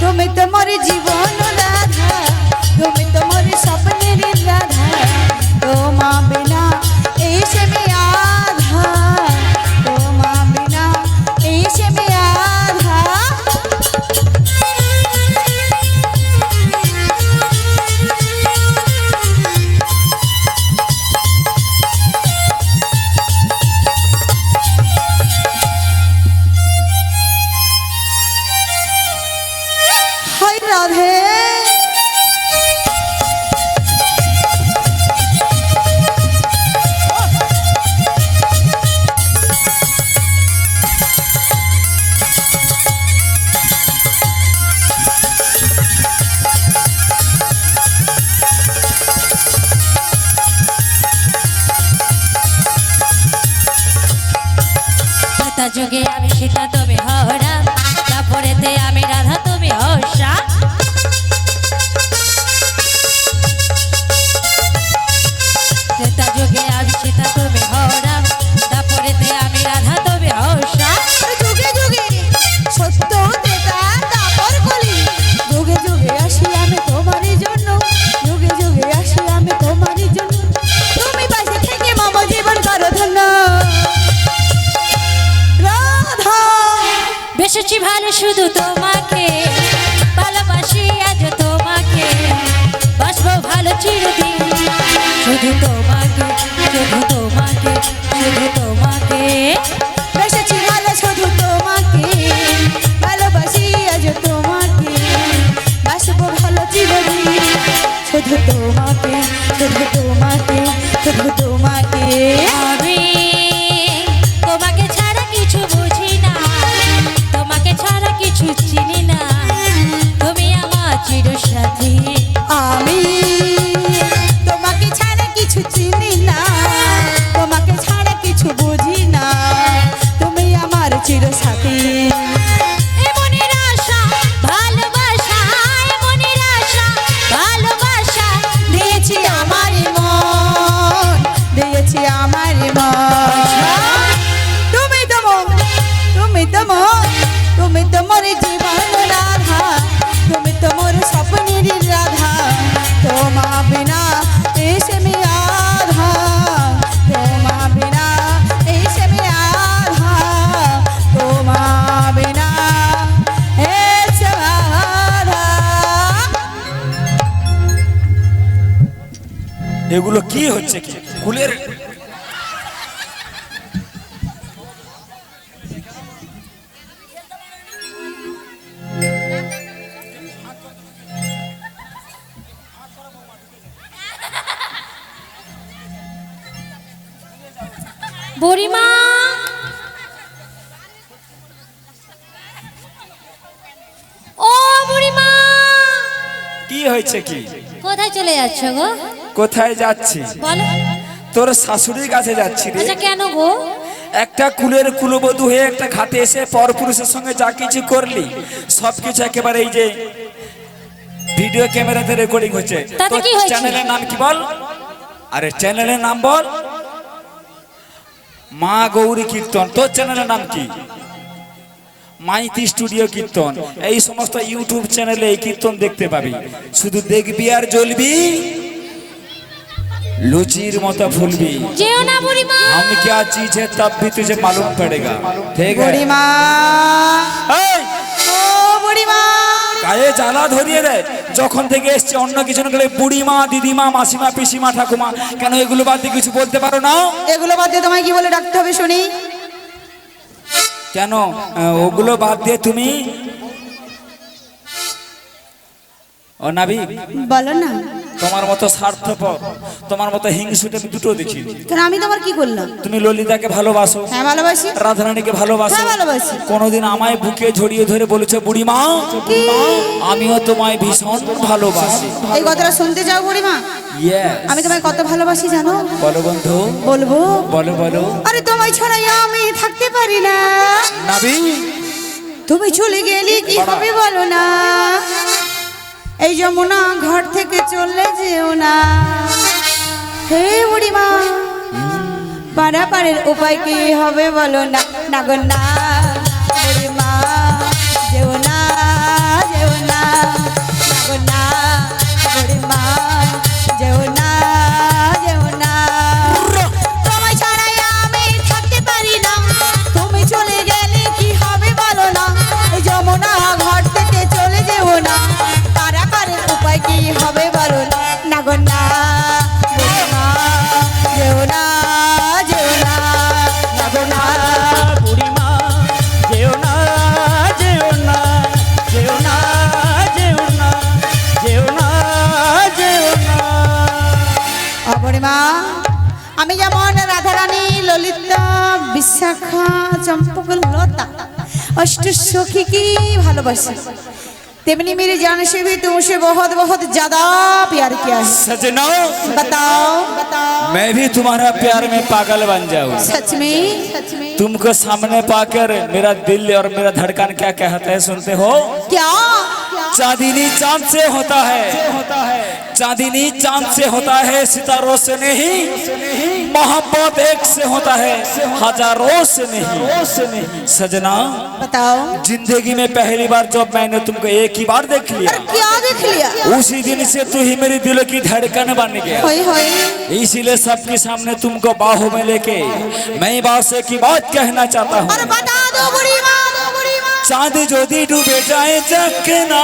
তুমি তোমার জীবন রাধা, তুমি তোমার স্বপ্নের রাধা, তোমা বিনা এসে মে আধা, তোমা বিনা এসে মে আধা। হায় রাধে, যুগে আমি সীতা তুমি হরা তারপরেতে আমি রাধা তুমি হর্ষা ত্রেতা যুগে আমি সীতা তুমি হরা তারপরেতে আমি রাধা তুমি হর্ষা যুগে যুগে সত্য ত্রেতা তারপর কলি যুগে যুগে আসি আমি তোমারই জন্য যুগে যুগে আসি আমি তোমারই জন্য তুমি পাশে থেকে মামা জীবন করো ধন্য রাধা বেসেছি ভালো শুধু তোমাকে ভালোবাসি আজ তোমাকে বাসবো ভালো চিরদিন শুধু তোমাকে শুধু তোমাকে শুধু তোমাকে বেসেছি ভালো শুধু তোমাকে ভালোবাসি আজ তোমাকে বাসবো ভালো চিরদিন শুধু তোমাকে শুধু তোমাকে শুধু তোমাকে আমি তোমাকে ছাড়া কিছু বুঝি না তোমাকে ছাড়া কিছু চিনি না তুমি আমার চিরসাথী আমি তোমাকে ছাড়া কিছু চিনি না তোমাকে ছাড়া কিছু বুঝি না তুমি আমার চিরসাথী মনের আশা ভালোবাসা মনের আশা ভালোবাসা দিয়েছি আমার মন দিয়েছি আমার মন তুমি তো মন তুমি তো মন তুমি তো মোর জীবন রাধা তুমি তো মোর স্বপ্নের রাধা তোমা বিনা এসে আমি আধা তোমা বিনা এসে আমি আধা তোমা বিনা এসে আধা এগুলো কি হচ্ছে কি কুলের বুড়িমা ও বুড়িমা কি হয়েছে কি কোথায় চলে যাচ্ছ গো কোথায় যাচ্ছি বলো তোর শাশুড়ির কাছে যাচ্ছি রে আচ্ছা কেন গো একটা কুলের কুলবধূ হয়ে একটা ঘাটে এসে পরপুরুষের সঙ্গে যা কিছু করলি সবকিছু একেবারে এই যে ভিডিও ক্যামেরাতে রেকর্ডিং হচ্ছে তাতে তোর কি হয়েছে? চ্যানেলের নাম কি বল আরে চ্যানেলের নাম বল মা গৌরী কীর্তন তোর চ্যানেলের নাম কি মাইতি স্টুডিও কীর্তন এই সমস্ত ইউটিউব চ্যানেলে এই কীর্তন দেখতে পাবি শুধু দেখবি আর জ্বলবি लुचिर मत फूलबी जेओ ना बुढ़ी माँ हम क्या चीज है तब भी तुझे मालूम पड़ेगा ठीक है বুড়ি মা এই, ও বুড়ি মা গায়ে জ্বালা ধরিয়ে দেয় যখন থেকে এসছে অন্য কিছু না গেলে বুড়িমা দিদিমা মাসিমা পিসিমা ঠাকুমা কেন এগুলো বাদ দিয়ে কিছু বলতে পারো না এগুলো বাদ দিয়ে তোমায় কি বলে ডাকতে হবে শুনি কেন ওগুলো বাদ দিয়ে তুমি ও নাবিক বলো না তোমার মতো স্বার্থপর তোমার মতো হিংসুটে আমি দুটো দেখিনি কেন আমি তোমার কি করলাম তুমি ললিতাকে ভালোবাসো হ্যাঁ ভালোবাসি রাধারানীকে ভালোবাসো হ্যাঁ ভালোবাসি কোনোদিন আমায় বুকে জড়িয়ে ধরে বলেছে বুড়িমা আমিও তোমায় ভীষণ ভালোবাসি এই কথাটা শুনতে চাও বুড়ি মা Yes. আমি তোমায় কত ভালোবাসি জানো বলো বন্ধু বলবো বলো বলো আরে তোমায় ছাড়াই আমি থাকতে পারি না নাবি তুমি চলে গেলে কি হবে বলো না এই যমুনা ঘর থেকে চলে যেও না হে বুড়ি মা পারাপারের উপায় কি হবে বলো না না গো না বুড়ি মা যেও না যেও না না গো না বুড়ি মা যেও না যেও না তোমায় ছাড়াই আমি থাকতে পারি না তুমি চলে গেলে কি হবে বলো না এই যমুনা ঘর থেকে চলে যেও না পারাপারের উপায় কি হবে বলো না না গো না বুড়ি মা যেও না যেও না না গো না বুড়িমা যেও না যেও না যেও না যেও না যেও না যেও না বুড়ি মা আমি যেমন রাধারানী ললিতা বিশাখা চম্পক লতা অষ্ট সখীকে ভালোবাসি तेमनी मेरी जान से भी तुमसे बहुत बहुत ज्यादा प्यार किया है। सजना बताओ मैं भी तुम्हारा प्यार में पागल बन जाऊं। सच में तुमको सामने पाकर मेरा दिल और मेरा धड़कन क्या कहता है सुनते हो? क्या चांदनी चांद से होता है, चांदनी चांद से होता है, सितारों से नहीं। मोहब्बत एक से होता है, हजारों से नहीं। सजना बताओ जिंदगी में पहली बार जब मैंने तुमको एक ही बार देख लिया, क्या देख लिया? उसी दिन से तू ही मेरे दिल की धड़कन बन गया। होय होय इसीलिए सबके सामने तुमको बाहों में लेके मैं बात की बात कहना चाहता हूँ। और बता दो बुढ़ी माँ चांद যদি ডুবে যায় চকনা,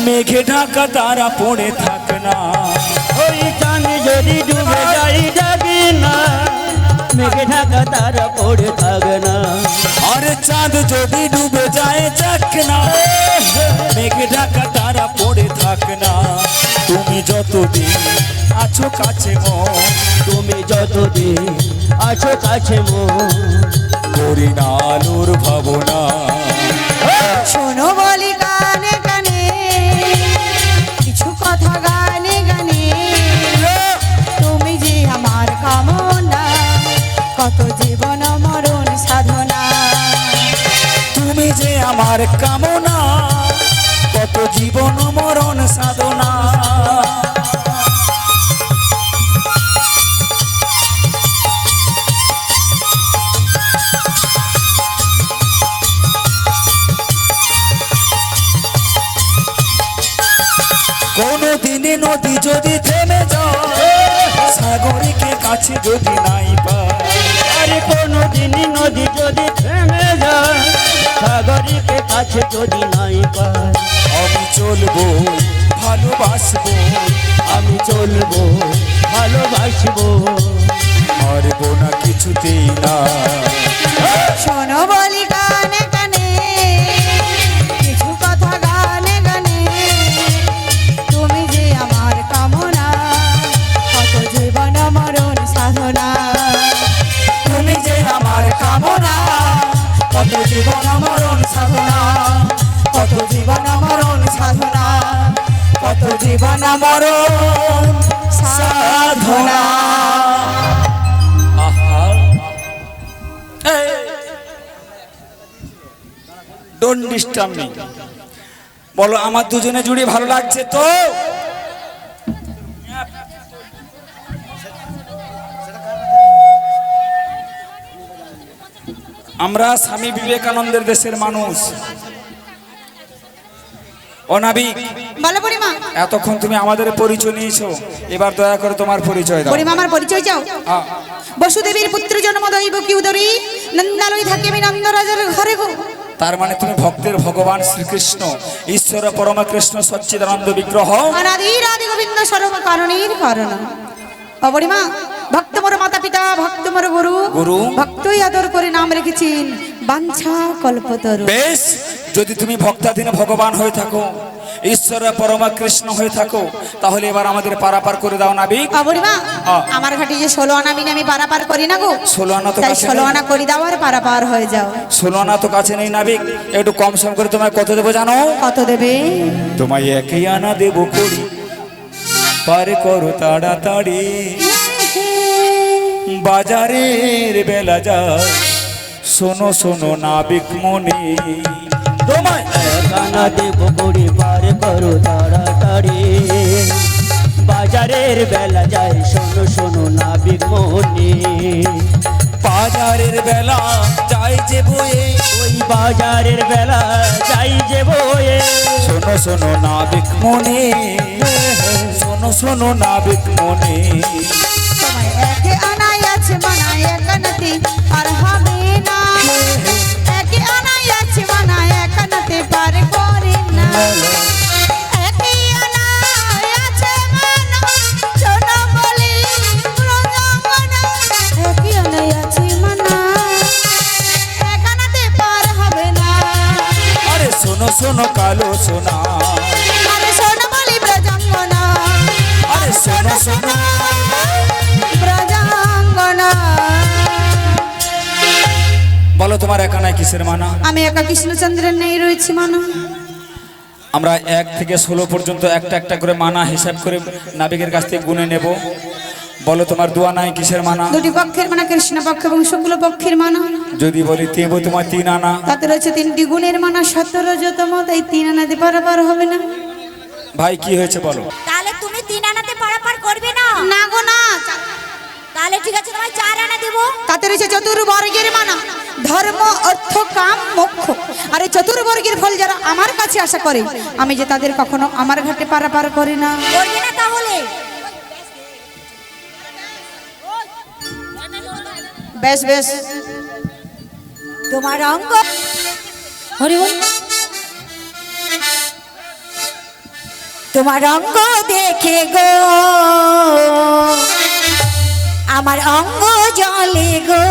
মেঘে ঢাকা তারা পড়ে থাকনা। ওই চাঁদ যদি ডুবে যাই যাবি না, মেঘে ঢাকা তারা পড়ে থাকে না। আর চাঁদ যদি ডুবে যায় চকনা, মেঘে ঢাকা তারা পড়ে থাকনা। তুমি যতদিন আছো কাছে মন, তুমি যতদিন আছো কাছে মন, করি না আলোর ভাবনা। শোনো বলি গানে গানে কিছু কথা গানে গানে, তুমি যে আমার কামনা কত জীবন মরণ সাধনা। তুমি যে আমার কামনা কত জীবন মরণ সাধনা। কোনো দিনে নদী যদি থেমে যায়, সাগরীকে কাছে যদি নাই পায়। আরে কোনো দিন নদী যদি থেমে যায়, সাগরীকে কাছে যদি নাই পায়। আমি চলবো ভালোবাসবো, আমি চলবো ভালোবাসবো, হারবো না কিছুতেই না। শোনো বলি গানে গানে কিছু কথা গানে গানে, তুমি যে আমার কামনা কত জীবন মরণ সাধনা। তুমি যে আমার কামনা কত জীবন মরণ সাধনা, কত জীবন মরণ সাধনা, কত জীবন মরণ সাধনা। Don't disturb me. বলো আমার দুজনে জুড়ে ভালো লাগছে তো? আমরা স্বামী বিবেকানন্দের দেশের মানুষ। অনাবিক বলো বুড়িমা। এতক্ষণ তুমি আমাদের পরিচয় নিয়েছো, এবার দয়া করে তোমার পরিচয় দাও। বুড়িমা আমার পরিচয় চাও? হ্যাঁ। বসুদেবীর পুত্র জন্ম দৈব কি উদরী, নন্দালয় থাকে আমি নন্দরাজের ঘরে গো। তার মানে তুমি ভক্তের ভগবান শ্রীকৃষ্ণ, ঈশ্বর পরম কৃষ্ণ সচ্চিদানন্দ বিগ্রহ, অনাদির আদি গোবিন্দ সর্ব কারণের কারণ। ও বুড়িমা, ভক্ত মোর মাতা পিতা, ভক্ত মোর গুরু, গুরু। ভক্তই আদর করে নাম রেখেছেন বাঞ্ছা কল্পতরু। বেশ, যদি তুমি ভক্তাধীন ভগবান হয়ে থাকো, ঈশ্বর পরম কৃষ্ণ হয়ে থাকো, তাহলে এবার আমাদের পারাপার করে দাও নাবিক। বুড়িমা হ্যাঁ। আমার ঘাটে যে 16 আনা বিনা আমি পারাপার করি না গো, 16 আনা তো তাই কাছে 16 নেই। আনা করি দাও আর পারাপার হয়ে যাও। 16 আনা তো কাছে নেই নাবিক, একটু কম সম করে তোমায় কত দেবো জানো? কত দেবে? তোমায় একই আনা দেবো করি, পার করো তাড়াতাড়ি। বাজারের বেলা যায়, শোনো শোনো নাবিক মনে, তোমায় কানা দেব করি পার করো তাড়াতাড়ি। বাজারের বেলা যায়, শোনো শোনো নাবিক মনে। বাজারের বেলা যাই যে বয়ে, ওই বাজারের বেলা যাই যে বয়ে, শোনো শোনো নাবিক মনে, শোনো শোনো নাবিক মনে। তোমায় একে আনাই আছে মানায় একানতে আর হবে না, একে আনাই আছে মানায় একানতে পার করে না। একে আনাই আছে মানায় শোনো বলি প্রজঙ্গনা, একে আনাই আছে মানায় একানতে পার হবে না। আরে শোনো শোনো কালো সোনা, আরে শোনো বলি প্রজঙ্গনা, আরে শোনো শোনো। প্রজঙ্গনা। বলো তোমার একা নাই কিসের মানা? আমি একা কৃষ্ণচন্দ্রের নেই রয়েছি মানা। আমরা 1 থেকে 16 পর্যন্ত একটা একটা করে মানা হিসাব করে নাবিকের কাছ থেকে গুনে নেব। বলো তোমার দোয়া নাই কিসের মানা? দুটি পক্ষের মানা, কৃষ্ণ পক্ষ এবং শুক্ল পক্ষের মানা। যদি বলি তেব তোমার 3 আনা। তাতে রয়েছে 3টি গুণের মানা, 17 যতম, তাই 3 আনাতে পারাপার হবে না। ভাই কি হয়েছে বলো? তাহলে তুমি 3 আনাতে পারাপার করবে না? না গো না। তাহলে ঠিক আছে, তোমায় 4 আনা দেব। তাতে রয়েছে চতুর্বর্গের মানা, ধর্ম অর্থ কাম মোক্ষ। আর এই চতুর্বর্গের ফল যারা আমার কাছে আশা করে, আমি যে তাদের কখনো আমার ঘাটে পারাপার করি না। করবে না তাহলে? বেশ বেশ। তোমার অঙ্গ হরি বল। তোমার অঙ্গ দেখে গো আমার অঙ্গ জলে গো।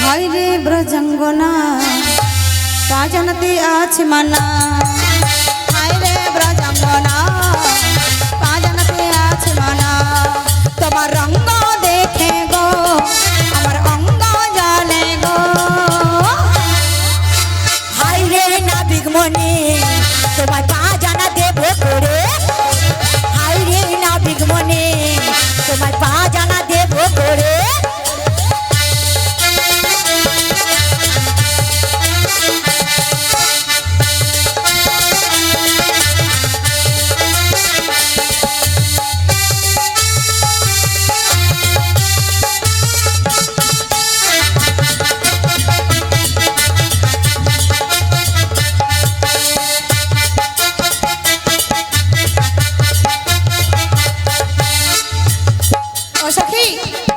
হায় রে ব্রজঙ্গনা, পা জানাতে আছে মানা। হায় রে ব্রজঙ্গনা, পা জানাতে আছে মানা। তোমার রঙ্গ দেখে গো আমার অঙ্গ জলে গো। হাই রে নাবিক মনে, তোমায় পা জানা দেব করে। হাই রে নাবিক মনে, তোমায় পা জানা দেব করে। ও সখী,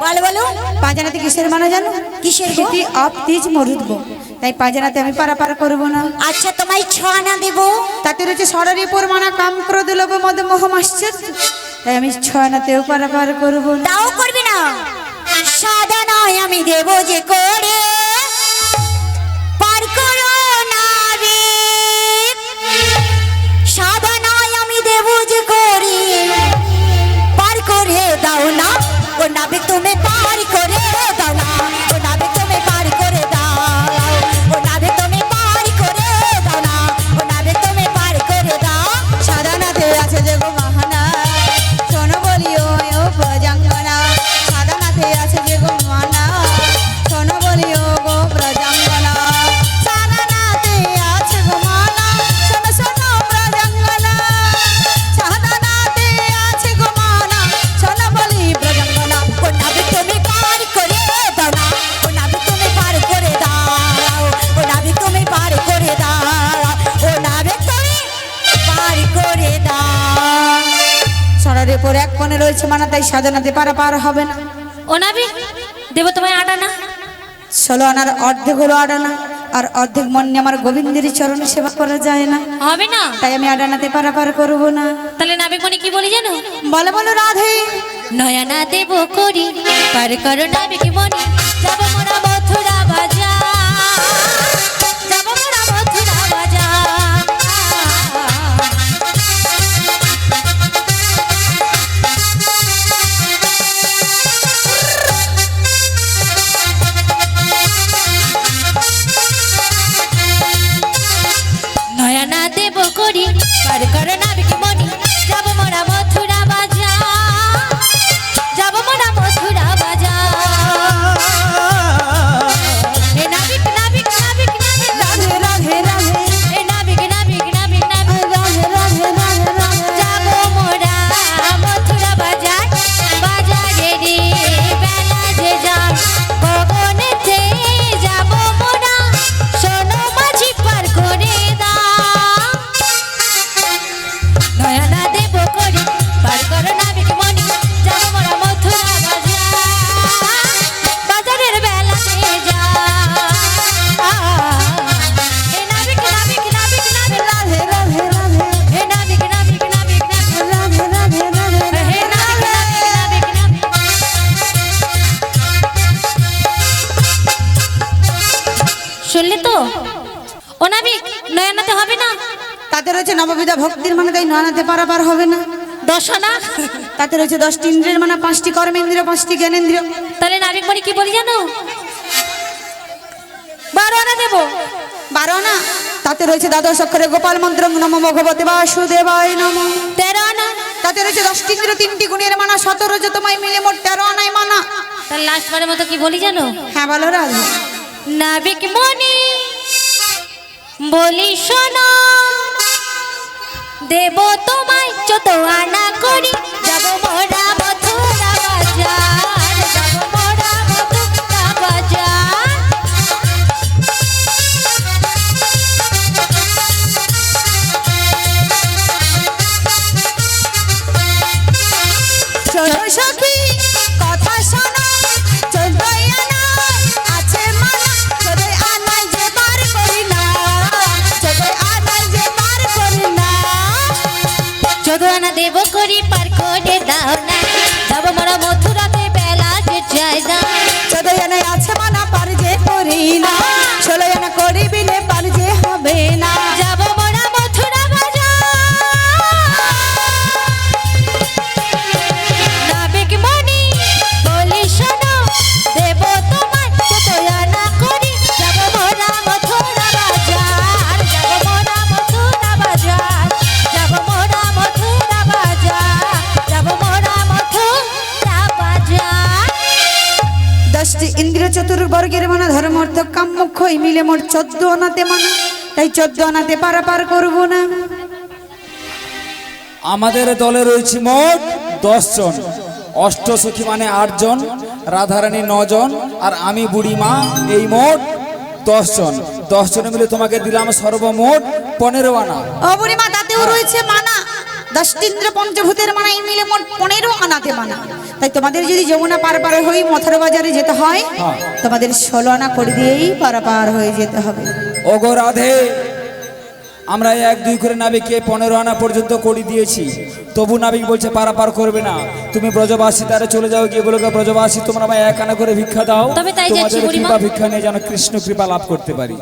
বলো বলো, পা জানাতে কিসের মানা জানো? কিসের গো? সেটি আপ তেজ মরুদ্ব, তাই পা জানাতে আমি পারাপার করব না। আচ্ছা, তোমায় 6 আনা দেব। তাতে রয়েছে ষড়ের উপর মানা, কাম ক্রোধ লোভ মদ মোহ মাশ্চর্য, তাই আমি 6 আনাতেও পারাপার করব না। তাও করবে না? সাদা নয় আমি দেব যে করে, পার করো নাবিক। সাদা নয় আমি দেব যে করে, পার করে দাও না। ও নাবিক তুমি পার করে দাও না। ও নাবিক তুমি পার করে দাও। ও নাবিক তুমি পার করে দাও না। ও নাবিক তুমি পার করে দাও। সাদানাতে আছে যে গো মাহানা, শোনো বলিও ও প্রজাঙ্গনা। সাদানাতে আছে যে গো মানা, শোনো বলিও গো প্রজাঙ্গনা। সাদানাতে আছে গো মানা, শোনো শোনো প্রজাঙ্গনা। সাদানাতে আছে গো মানা, শোনো বলি প্রজাঙ্গনা। ও নাবিক তুমি পার করে দাও না। ও নাবিক তুমি পার করে দাও। ও নাবিক তুমি পার করে দাও। ও নাবিক তুমি পার করে দাও। ষড়ের উপর এক কোণে রয়েছে মানা, তাই সাদানাতে পারাপার হবে না। ও নাবিক, দেব তোমায় 8 আনা। 16 আনার অর্ধেক হলো 8 আনা, আর অর্ধেক মন নিয়ে আমার গোবিন্দের চরণে সেবা করা যায় না, হবে না? তাই আমি 8 আনাতে পারাপার করব না। তাহলে নাবিক মনে কি বলি জানো? বলো বলো রাধে। নয়না দেব করি, পার করো নাবিক মনি। যাব মোরা মথুরা বাজার, যাব মোরা মথুরা বাজার। নয়না দেব করি, পার করো নাবিক মনি। যাব মোরা মথুরা বাজার, যাব মোরা মথুরা বাজার। এ নাবিক নাবিক নাবিক নাবিক রাধে রাধে রাধে এ নাবিক নাবিক নাবিক নাবিক রাধে রাধে রাধে রাধে। যাব মোরা মথুরা বাজার। বাজারে রে বেলা যে যায়, গগনেতে যাব মোরা। শোনো মাঝি পার করে দাও। নয়না দেব করি, পার করো নাবিক মনি। যাব মোরা মথুরা বাজার, বাজারের বেলাতে যায়। এ নাবিক নাবিক নাবিক নাবিক রাধে রাধে রাধে হে নাবিক নাবিক নাবিক নাবিক রাধে রাধে রাধে হে নাবিক নাবিক নাবিক নাবিক। শুনলি তো? ও নাবিক, নয়নাতে হবে না। তাতে রয়েছে নববিধা ভক্তির মানা, তাই নয়নাতে পারাপার হবে না। 10 আনা। তাতে রয়েছে 10টি ইন্দ্রিয়ের মানা, 5টি কর্মেন্দ্রিয়, 5টি জ্ঞানেন্দ্রিয়। তাহলে নাবিক মনি কি বলি জানো? 12 আনা দেবো। 12 আনা তাতে রয়েছে দ্বাদশ অক্ষরে গোপাল মন্ত্র নমো ভগবতে বাসুদেবায় নমো। 13 আনা। তাতে রয়েছে 10টি ইন্দ্র 3টি গুণের মানা 17 যতময় মিলে মোট 13 আনায় মানা। তার লাস্ট বারের মতো কি বলি জানো? হ্যাঁ বলো রাধা। নাবিক মনি বলি শোনো, দেব তোমায় যত আনা করি, যাব মোরা মথুরা বাজার, যাব মোরা মথুরা বাজার। শোনো সখী কথা শোনো, 14 আনা আছে মানা, 14 আনায় যে বার করি না, 14 আনায় যে বার করি না। 14 আনা দেব করি পার করে দাও না, যাব মোরা মথুরাতে বেলা যে যায় না। 14 আনায় আছে মানা পার যে করি না, 16 আনা করি বিলে পার যে হবে না। যাব মোরা মথুরা বাজার। নাবিক মনি বলি শোনো, দেব তোমায় যত আনা করি, যাব মোরা মথুরা বাজার, যাব মোরা মথুরা বাজার, যাব মোরা মথুরা বাজার, যাব মোরা মথুরা বাজার। 10টি ইন্দ্রিয় চতুর্বর্গের মানা ধর্ম অর্থ কাম মোক্ষ এই মিলে মোট 14 আনাতে মানা, তাই 14 আনাতে পারাপার করবো না। আমাদের দলে রয়েছে মোট 10 জন, অষ্টসখী মানে 8 জন, রাধারানী 9 জন, আর আমি বুড়িমা, এই মোট 10 জন। 10 জনে মিলে তোমাকে দিলাম সর্বমোট 15 আনা। অবরিমা তাতেও রয়েছে মানা, 10টি ইন্দ্র পঞ্চভূতের মানা এই মিলে মোট 15 আনাতে মানা, তাই তোমাদের যদি যমুনা পার পার হয়ে মথুরা বাজারে যেতে হয়, তোমাদের 16 আনা করে দিয়েই পারাপার হয়ে যেতে হবে। ওগো রাধে, আমরা 1-2 করে নাবিককে 15 আনা পর্যন্ত করে দিয়েছি, তবু নাবিক বলছে পারাপার করবে না। তুমি ব্রজবাসী তারা চলে যাও, গিয়ে বলো ব্রজবাসী তোমরা আমায় 1 আনা করে ভিক্ষা দাও, তবে তাই যাচ্ছি তোমাদের বুড়িমা। কৃপা ভিক্ষা নিয়ে যেন কৃষ্ণ কৃপা লাভ করতে পারি।